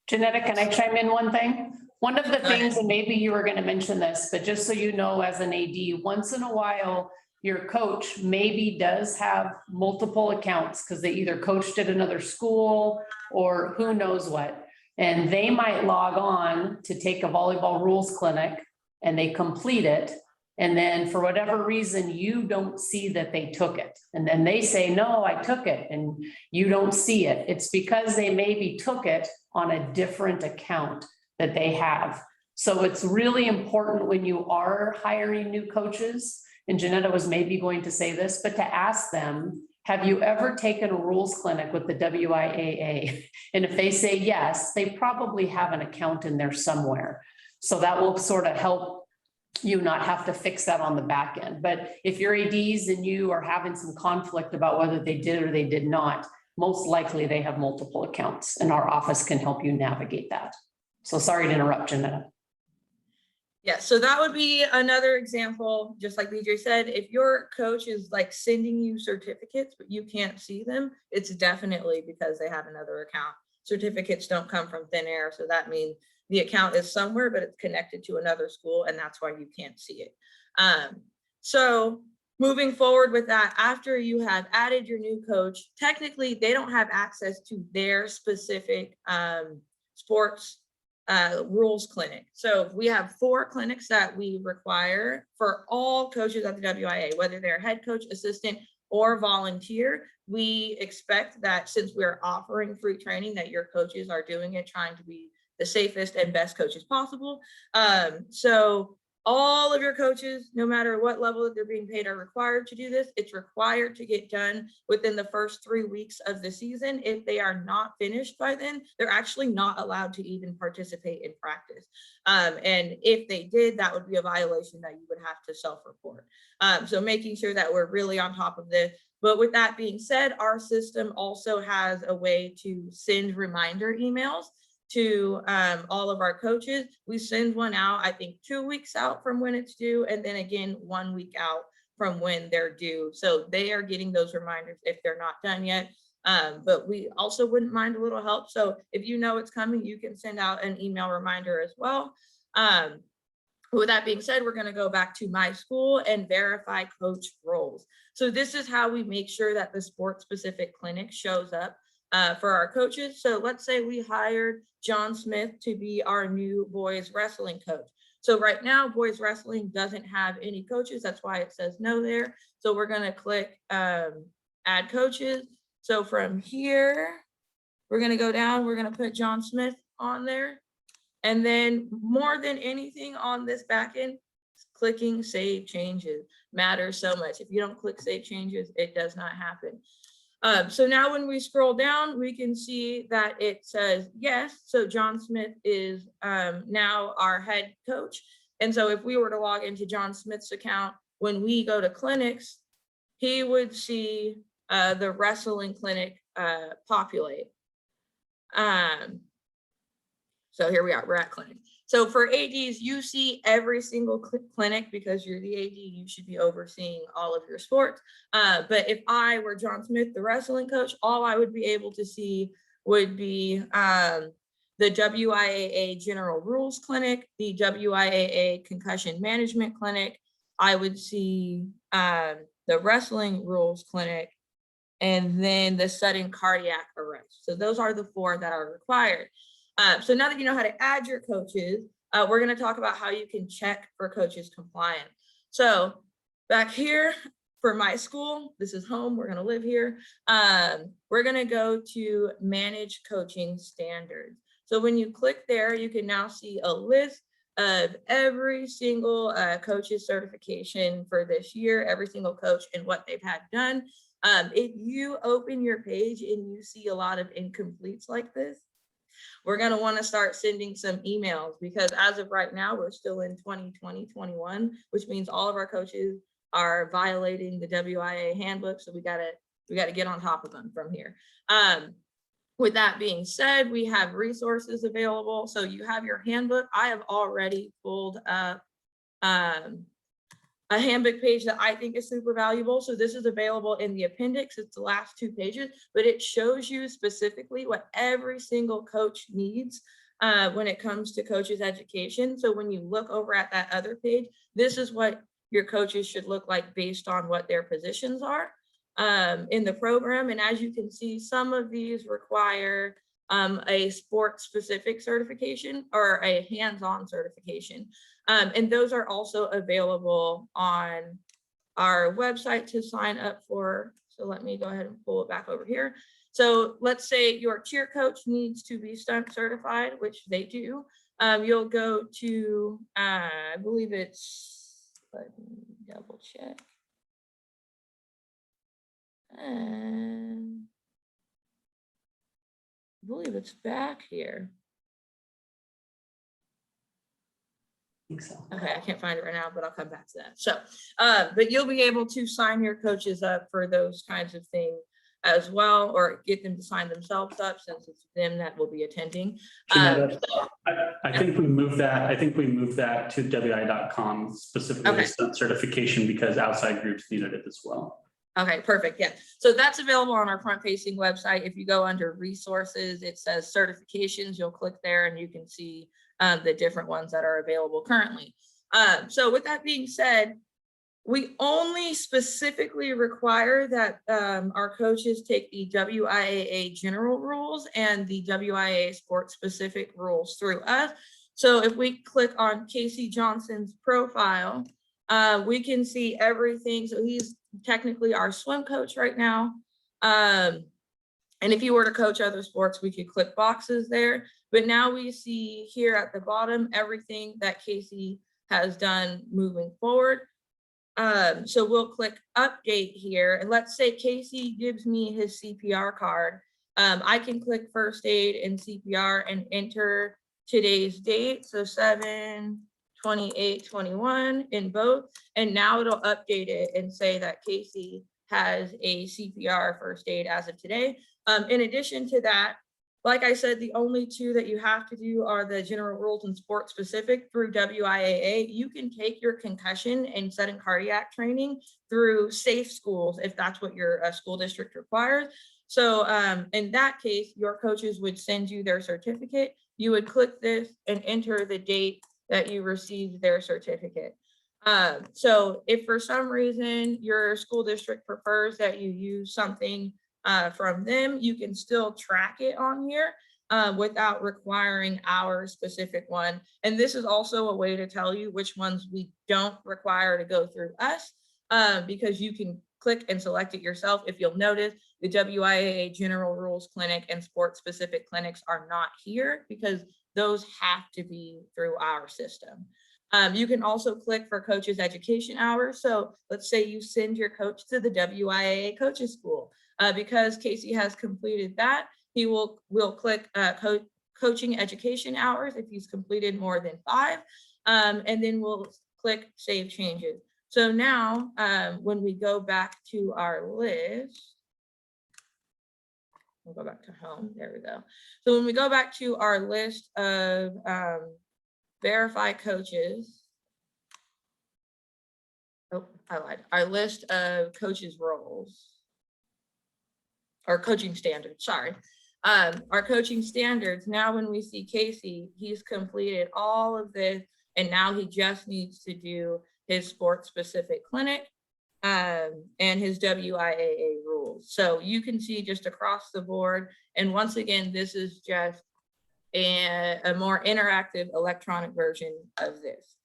Janetta, can I chime in one thing? One of the things, and maybe you were going to mention this, but just so you know, as an AD, once in a while, your coach maybe does have multiple accounts because they either coached at another school or who knows what. And they might log on to take a volleyball rules clinic and they complete it. And then for whatever reason, you don't see that they took it. And then they say, no, I took it, and you don't see it. It's because they maybe took it on a different account that they have. So it's really important when you are hiring new coaches, and Janetta was maybe going to say this, but to ask them, have you ever taken a rules clinic with the WIAA? And if they say yes, they probably have an account in there somewhere. So that will sort of help you not have to fix that on the back end. But if your ADs and you are having some conflict about whether they did or they did not, most likely they have multiple accounts, and our office can help you navigate that. So sorry to interrupt, Janetta. Yeah, so that would be another example, just like BJ said, if your coach is like sending you certificates, but you can't see them, it's definitely because they have another account. Certificates don't come from thin air. So that means the account is somewhere, but it's connected to another school, and that's why you can't see it. So moving forward with that, after you have added your new coach, technically they don't have access to their specific sports rules clinic. So we have 4 clinics that we require for all coaches at the WIAA, whether they're head coach, assistant, or volunteer. We expect that since we're offering free training, that your coaches are doing it, trying to be the safest and best coaches possible. So all of your coaches, no matter what level that they're being paid, are required to do this. It's required to get done within the first 3 weeks of the season. If they are not finished by then, they're actually not allowed to even participate in practice. And if they did, that would be a violation that you would have to self-report. So making sure that we're really on top of this. But with that being said, our system also has a way to send reminder emails to all of our coaches. We send one out, I think 2 weeks out from when it's due, and then again 1 week out from when they're due. So they are getting those reminders if they're not done yet. But we also wouldn't mind a little help. So if you know it's coming, you can send out an email reminder as well. With that being said, we're going to go back to my school and verify coach roles. So this is how we make sure that the sports specific clinic shows up for our coaches. So let's say we hired John Smith to be our new boys wrestling coach. So right now, boys wrestling doesn't have any coaches. That's why it says no there. So we're going to click add coaches. So from here, we're going to go down. We're going to put John Smith on there. And then more than anything on this backend, clicking save changes matters so much. If you don't click save changes, it does not happen. So now when we scroll down, we can see that it says yes. So John Smith is now our head coach. And so if we were to log into John Smith's account, when we go to clinics, he would see the wrestling clinic populate. So here we are, we're at clinic. So for ADs, you see every single clinic because you're the AD, you should be overseeing all of your sports. But if I were John Smith, the wrestling coach, all I would be able to see would be the WIAA General Rules Clinic, the WIAA Concussion Management Clinic. I would see the Wrestling Rules Clinic, and then the sudden cardiac arrest. So those are the 4 that are required. So now that you know how to add your coaches, we're going to talk about how you can check for coaches compliant. So back here for my school, this is home, we're going to live here. We're going to go to manage coaching standards. So when you click there, you can now see a list of every single coach's certification for this year, every single coach and what they've had done. If you open your page and you see a lot of incompletes like this, we're going to want to start sending some emails, because as of right now, we're still in 2020-21, which means all of our coaches are violating the WIAA handbook. So we got to get on top of them from here. With that being said, we have resources available. So you have your handbook. I have already pulled up a handbook page that I think is super valuable. So this is available in the appendix. It's the last 2 pages, but it shows you specifically what every single coach needs when it comes to coaches education. So when you look over at that other page, this is what your coaches should look like based on what their positions are in the program. And as you can see, some of these require a sports specific certification or a hands-on certification. And those are also available on our website to sign up for. So let me go ahead and pull it back over here. So let's say your cheer coach needs to be stunt certified, which they do. You'll go to, I believe it's, let me double check. And I believe it's back here. I think so. Okay, I can't find it right now, but I'll come back to that. So, but you'll be able to sign your coaches up for those kinds of things as well, or get them to sign themselves up since it's them that will be attending. Janetta, I think we moved that. I think we moved that to WIAA.com specifically Okay. for certification, because outside groups needed it as well. Okay, perfect. Yeah. So that's available on our front facing website. If you go under resources, it says certifications, you'll click there and you can see the different ones that are available currently. So with that being said, we only specifically require that our coaches take the WIAA general rules and the WIAA sports specific rules through us. So if we click on Casey Johnson's profile, we can see everything. So he's technically our swim coach right now. And if you were to coach other sports, we could click boxes there. But now we see here at the bottom everything that Casey has done moving forward. So we'll click update here. And let's say Casey gives me his CPR card. I can click first aid and CPR and enter today's date. So 7/28/21 in both. And now it'll update it and say that Casey has a CPR first aid as of today. In addition to that, like I said, the only 2 that you have to do are the general rules and sports specific through WIAA. You can take your concussion and sudden cardiac training through safe schools if that's what your school district requires. So in that case, your coaches would send you their certificate. You would click this and enter the date that you received their certificate. So if for some reason your school district prefers that you use something from them, you can still track it on here without requiring our specific one. And this is also a way to tell you which ones we don't require to go through us, because you can click and select it yourself. If you'll notice, the WIAA general rules clinic and sports specific clinics are not here because those have to be through our system. You can also click for coaches education hours. So let's say you send your coach to the WIAA coaches school. Because Casey has completed that, he will click coaching education hours if he's completed more than 5, and then we'll click save changes. So now when we go back to our list, we'll go back to home, there we go. So when we go back to our list of verify coaches, oh, I lied, our list of coaches roles, or coaching standards, sorry. Our coaching standards, now when we see Casey, he's completed all of this, and now he just needs to do his sports specific clinic and his WIAA rules. So you can see just across the board, and once again, this is just a more interactive electronic version of this.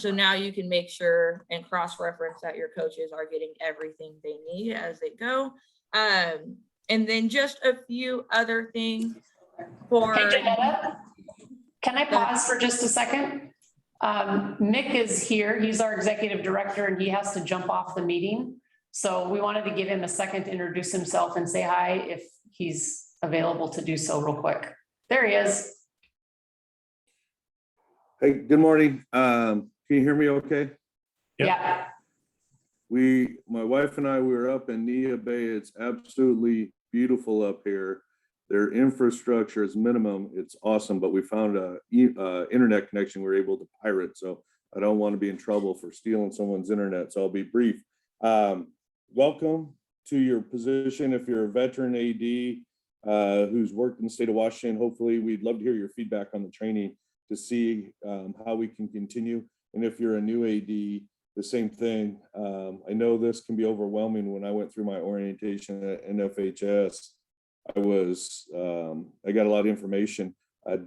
So now you can make sure and cross-reference that your coaches are getting everything they need as they go. And then just a few other things for. Hey, Janetta, can I pause for just a second? Mick is here. He's our executive director and he has to jump off the meeting. So we wanted to give him a second to introduce himself and say hi if he's available to do so real quick. There he is. Hey, good morning. Can you hear me okay? Yep. Yeah. My wife and I, we were up in Nia Bay. It's absolutely beautiful up here. Their infrastructure is minimum. It's awesome, but we found a internet connection we were able to pirate. So I don't want to be in trouble for stealing someone's internet. So I'll be brief. Welcome to your position. If you're a veteran AD who's worked in the state of Washington, hopefully we'd love to hear your feedback on the training to see how we can continue. And if you're a new AD, the same thing. I know this can be overwhelming. When I went through my orientation at Nfhs, I got a lot of information.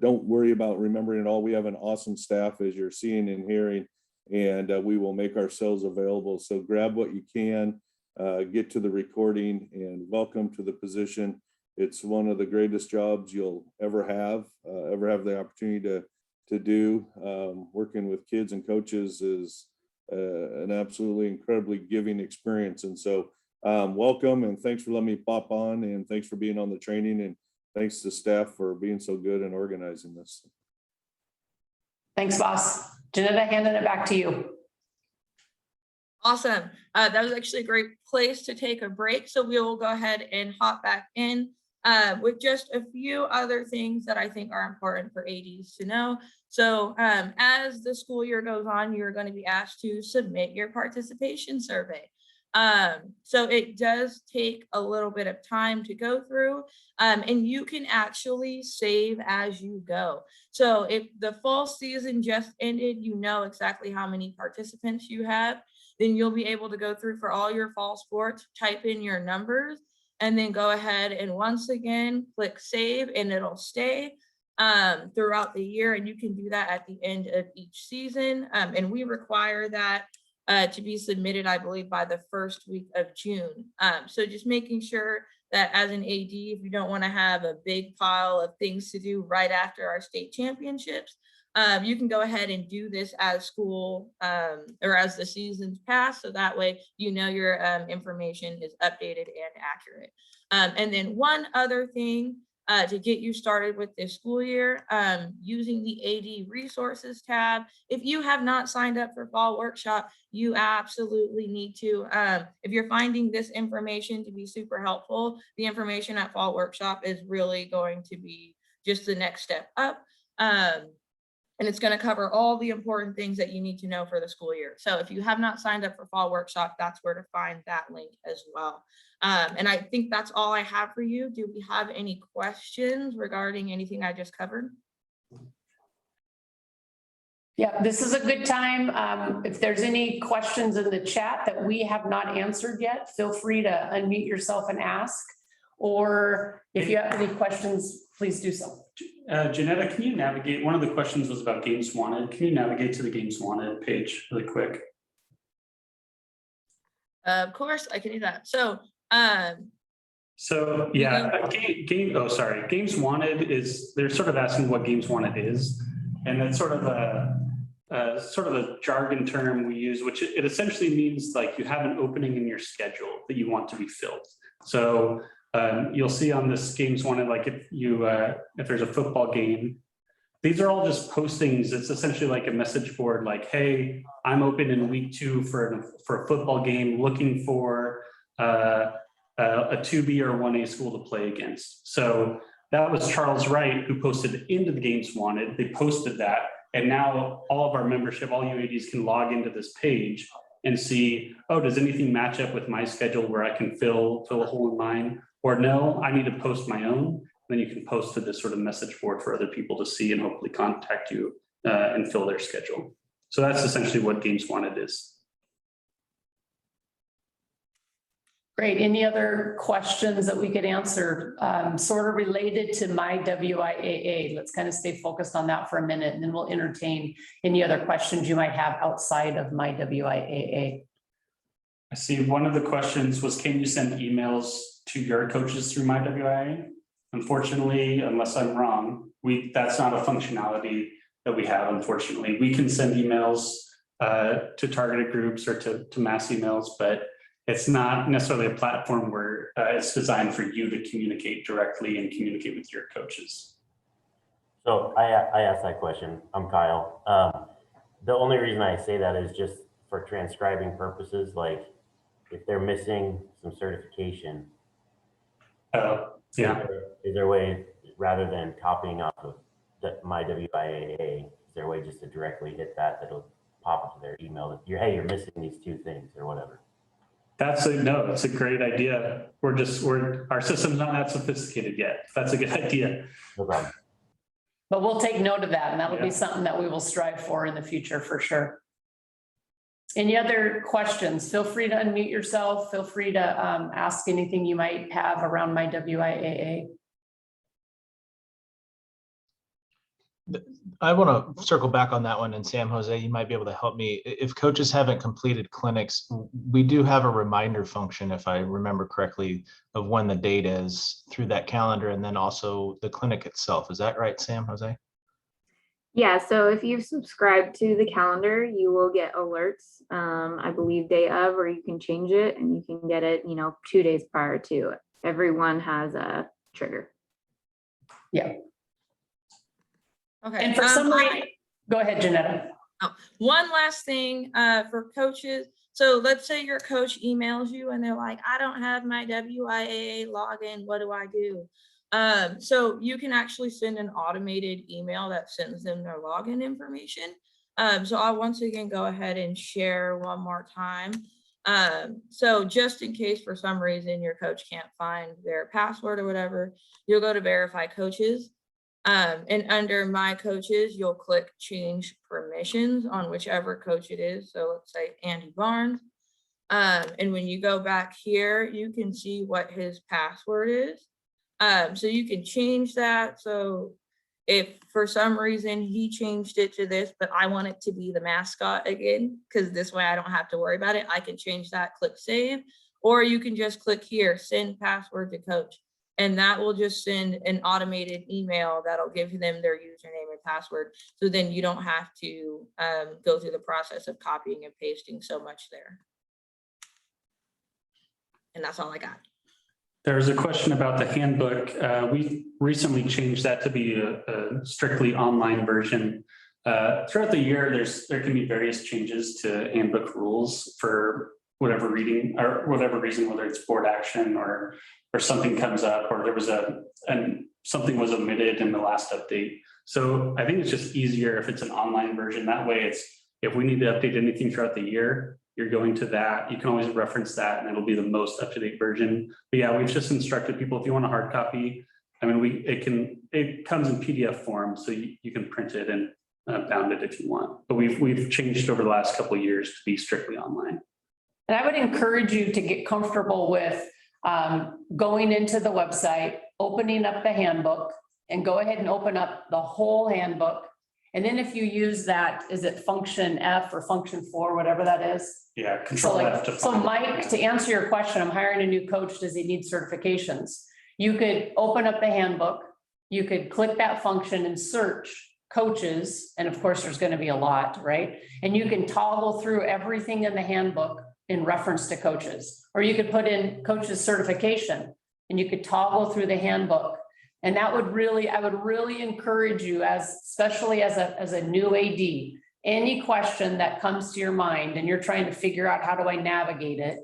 Don't worry about remembering it all. We have an awesome staff, as you're seeing and hearing, and we will make ourselves available. So grab what you can, get to the recording, and welcome to the position. It's one of the greatest jobs you'll ever have the opportunity to do. Working with kids and coaches is an absolutely incredibly giving experience. And so welcome, and thanks for letting me pop on, and thanks for being on the training, and thanks to staff for being so good and organizing this. Thanks, boss. Janetta, handing it back to you. Awesome. That was actually a great place to take a break. So we will go ahead and hop back in with just a few other things that I think are important for ADs to know. So as the school year goes on, you're going to be asked to submit your participation survey. So it does take a little bit of time to go through, and you can actually save as you go. So if the fall season just ended, you know exactly how many participants you have, then you'll be able to go through for all your fall sports, type in your numbers, and then go ahead and once again, click save, and it'll stay throughout the year. And you can do that at the end of each season. And we require that to be submitted, I believe, by the first week of June. So just making sure that as an AD, if you don't want to have a big pile of things to do right after our state championships, you can go ahead and do this as school or as the seasons pass. So that way, you know, your information is updated and accurate. And then one other thing to get you started with this school year, using the AD resources tab. If you have not signed up for fall workshop, you absolutely need to. If you're finding this information to be super helpful, the information at fall workshop is really going to be just the next step up. And it's going to cover all the important things that you need to know for the school year. So if you have not signed up for fall workshop, that's where to find that link as well. And I think that's all I have for you. Do we have any questions regarding anything I just covered? Yeah, this is a good time. If there's any questions in the chat that we have not answered yet, feel free to unmute yourself and ask. Or if you have any questions, please do so. Janetta, can you navigate? One of the questions was about games wanted. Can you navigate to the games wanted page really quick? Of course, I can do that. So yeah, games wanted is, they're sort of asking what games wanted is, and that's sort of a jargon term we use, which it essentially means like you have an opening in your schedule that you want to be filled. So you'll see on this games wanted, like if there's a football game, these are all just postings. It's essentially like a message board, like, hey, I'm open in week 2 for a football game, looking for a 2B or 1A school to play against. So that was Charles Wright who posted into the games wanted. They posted that, and now all of our membership, all UADs can log into this page and see, oh, does anything match up with my schedule where I can fill a hole in mine? Or no, I need to post my own. Then you can post to this sort of message board for other people to see and hopefully contact you and fill their schedule. So that's essentially what games wanted is. Great. Any other questions that we could answer, sort of related to MyWIAA? Let's kind of stay focused on that for a minute, and then we'll entertain any other questions you might have outside of MyWIAA. I see one of the questions was, can you send emails to your coaches through MyWIAA? Unfortunately, unless I'm wrong, that's not a functionality that we have, unfortunately. We can send emails to targeted groups or to mass emails, but it's not necessarily a platform where it's designed for you to communicate directly and communicate with your coaches. So I asked that question. I'm Kyle. The only reason I say that is just for transcribing purposes, like if they're missing some certification. Yeah. Is there a way, rather than copying off of MyWIAA, is there a way just to directly hit that'll pop up to their email that you're missing these two things or whatever? That's a great idea. Our system's not that sophisticated yet. That's a good idea. No problem. But we'll take note of that, and that'll be Yeah. something that we will strive for in the future for sure. Any other questions? Feel free to unmute yourself. Feel free to ask anything you might have around MyWIAA. I want to circle back on that one, and Sam, Jose, you might be able to help me. If coaches haven't completed clinics, we do have a reminder function, if I remember correctly, of when the date is through that calendar, and then also the clinic itself. Is that right, Sam, Jose? Yeah, so if you've subscribed to the calendar, you will get alerts, I believe day of, or you can change it and you can get it, 2 days prior to it. Everyone has a trigger. Yeah. Okay. And for some reason, go ahead, Janetta. One last thing for coaches. So let's say your coach emails you and they're like, I don't have my WIAA login. What do I do? So you can actually send an automated email that sends them their login information. So I'll once again go ahead and share one more time. So just in case for some reason your coach can't find their password or whatever, you'll go to Verify Coaches. And under My Coaches, you'll click Change Permissions on whichever coach it is. So let's say Andy Barnes. And when you go back here, you can see what his password is. So you can change that. So if for some reason he changed it to this, but I want it to be the mascot again, because this way I don't have to worry about it, I can change that, click Save, or you can just click here, Send Password to Coach. And that will just send an automated email that'll give them their username and password. So then you don't have to go through the process of copying and pasting so much there. And that's all I got. There's a question about the handbook. We recently changed that to be a strictly online version. Throughout the year, there can be various changes to handbook rules for whatever reading or whatever reason, whether it's board action or something comes up, or there was something was omitted in the last update. So I think it's just easier if it's an online version. That way if we need to update anything throughout the year, you're going to that. You can always reference that and it'll be the most up-to-date version. But yeah, we've just instructed people, if you want a hard copy, I mean, it comes in PDF form, so you can print it and bound it if you want. But we've changed over the last couple of years to be strictly online. And I would encourage you to get comfortable with going into the website, opening up the handbook, and go ahead and open up the whole handbook. And then if you use that, is it function F or function 4, whatever that is? Yeah, control F to so find it. Mike, to answer your question, I'm hiring a new coach. Does he need certifications? You could open up the handbook. You could click that function and search coaches. And of course, there's going to be a lot, right? And you can toggle through everything in the handbook in reference to coaches, or you could put in coaches certification and you could toggle through the handbook. And that would really, I would really encourage you, especially as a new AD, any question that comes to your mind and you're trying to figure out how do I navigate it,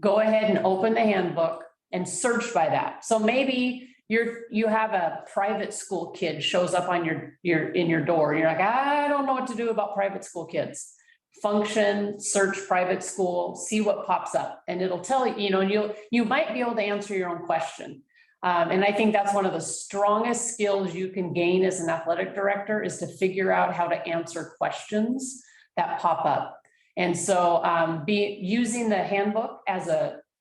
go ahead and open the handbook and search by that. So maybe you have a private school kid shows up on in your door and you're like, I don't know what to do about private school kids. Function, search private school, see what pops up, and it'll tell you, and you might be able to answer your own question. And I think that's one of the strongest skills you can gain as an athletic director, is to figure out how to answer questions that pop up. And so using the handbook as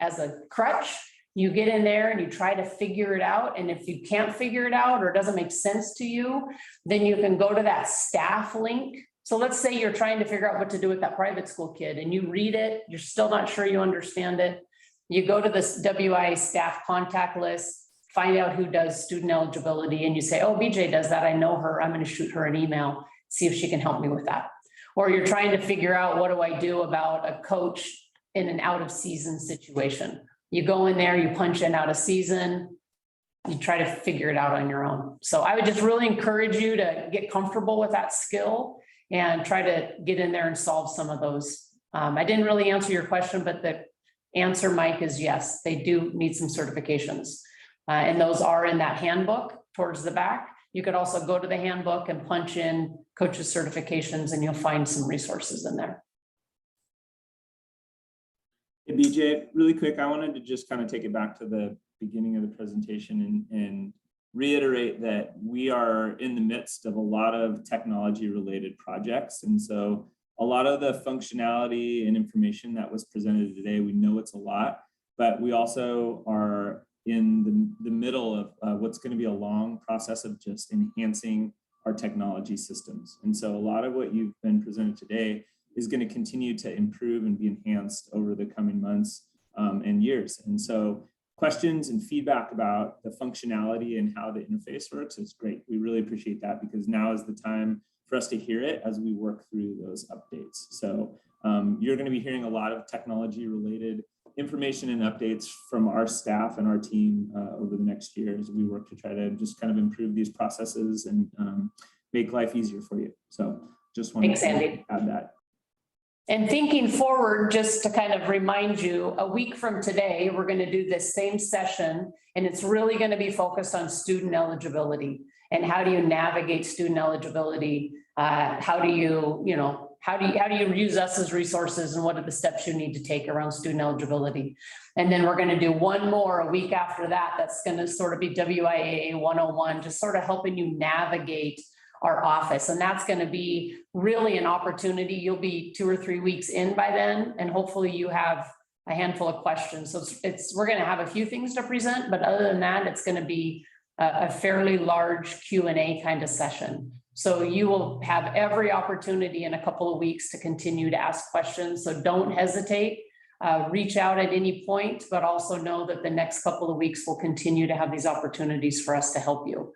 as a crutch. You get in there and you try to figure it out. And if you can't figure it out or it doesn't make sense to you, then you can go to that staff link. So let's say you're trying to figure out what to do with that private school kid and you read it, you're still not sure you understand it. You go to this WIAA staff contact list, find out who does student eligibility, and you say, oh, BJ does that. I know her. I'm going to shoot her an email, see if she can help me with that. Or you're trying to figure out, what do I do about a coach in an out of season situation? You go in there, you punch in out of season, you try to figure it out on your own. So I would just really encourage you to get comfortable with that skill and try to get in there and solve some of those. I didn't really answer your question, but the answer, Mike, is yes, they do need some certifications. And those are in that handbook towards the back. You could also go to the handbook and punch in coaches certifications and you'll find some resources in there. Hey, BJ, really quick, I wanted to just kind of take it back to the beginning of the presentation and reiterate that we are in the midst of a lot of technology related projects. And so a lot of the functionality and information that was presented today, we know it's a lot, but we also are in the middle of what's going to be a long process of just enhancing our technology systems. And so a lot of what you've been presented today is going to continue to improve and be enhanced over the coming months and years. And so questions and feedback about the functionality and how the interface works is great. We really appreciate that because now is the time for us to hear it as we work through those updates. So you're going to be hearing a lot of technology related information and updates from our staff and our team over the next year as we work to try to just kind of improve these processes and make life easier for you. So just wanted to add that. And thinking forward, just to kind of remind you, a week from today, we're going to do this same session, and it's really going to be focused on student eligibility and how do you navigate student eligibility? How do you use us as resources, and what are the steps you need to take around student eligibility? And then we're going to do one more a week after that. That's going to sort of be WIAA 101, just sort of helping you navigate our office. And that's going to be really an opportunity. You'll be 2 or 3 weeks in by then, and hopefully you have a handful of questions. So we're going to have a few things to present, but other than that, it's going to be a fairly large Q&A kind of session. So you will have every opportunity in a couple of weeks to continue to ask questions. So don't hesitate, reach out at any point, but also know that the next couple of weeks will continue to have these opportunities for us to help you.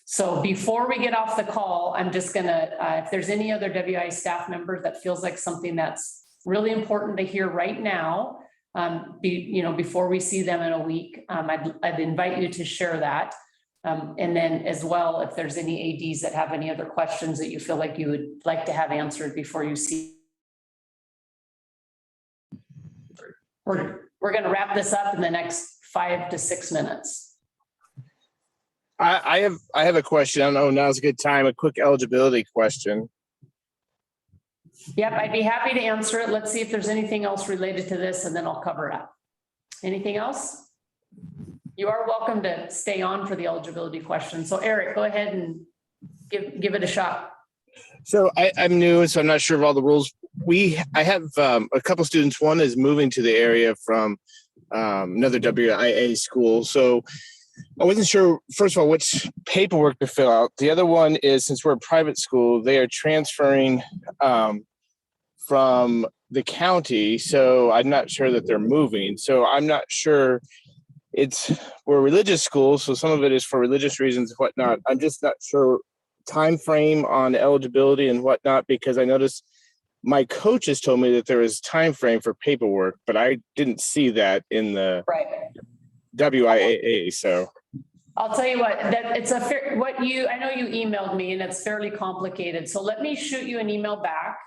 So before we get off the call, I'm just gonna, if there's any other WIAA staff member that feels like something that's really important to hear right now, before we see them in a week, I'd invite you to share that. And then as well, if there's any ADs that have any other questions that you feel like you would like to have answered before you see. We're going to wrap this up in the next 5 to 6 minutes. I have a question. I don't know, now's a good time, a quick eligibility question. Yep, I'd be happy to answer it. Let's see if there's anything else related to this, and then I'll cover it up. Anything else? You are welcome to stay on for the eligibility question. So Eric, go ahead and give it a shot. So I'm new, so I'm not sure of all the rules. I have a couple students. One is moving to the area from another WIAA school. So I wasn't sure, first of all, which paperwork to fill out. The other one is, since we're a private school, they are transferring from the county. So I'm not sure that they're moving. So I'm not sure. We're a religious school, so some of it is for religious reasons and whatnot. I'm just not sure time frame on eligibility and whatnot, because I noticed my coaches told me that there was time frame for paperwork, but I didn't see that in the WIAA. So I'll tell you what, that it's I know you emailed me and it's fairly complicated. So let me shoot you an email back.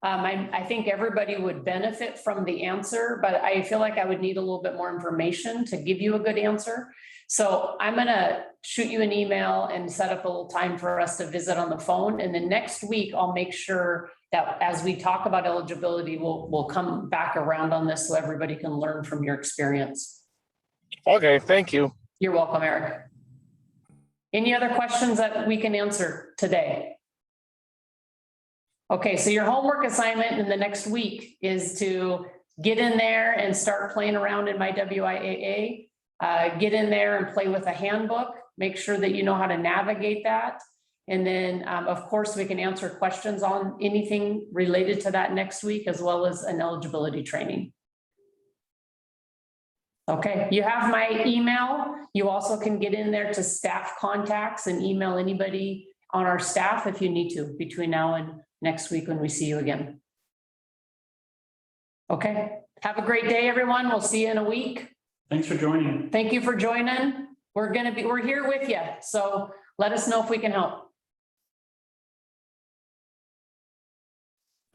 I think everybody would benefit from the answer, but I feel like I would need a little bit more information to give you a good answer. So I'm going to shoot you an email and set up a little time for us to visit on the phone. And then next week, I'll make sure that as we talk about eligibility, we'll come back around on this so everybody can learn from your experience. Okay, thank you. You're welcome, Eric. Any other questions that we can answer today? Okay, so your homework assignment in the next week is to get in there and start playing around in MyWIAA. Get in there and play with a handbook. Make sure that you know how to navigate that. And then, of course, we can answer questions on anything related to that next week, as well as an eligibility training. Okay, you have my email. You also can get in there to staff contacts and email anybody on our staff if you need to between now and next week when we see you again. Okay, have a great day, everyone. We'll see you in a week. Thanks for joining. Thank you for joining. We're here with you. So let us know if we can help.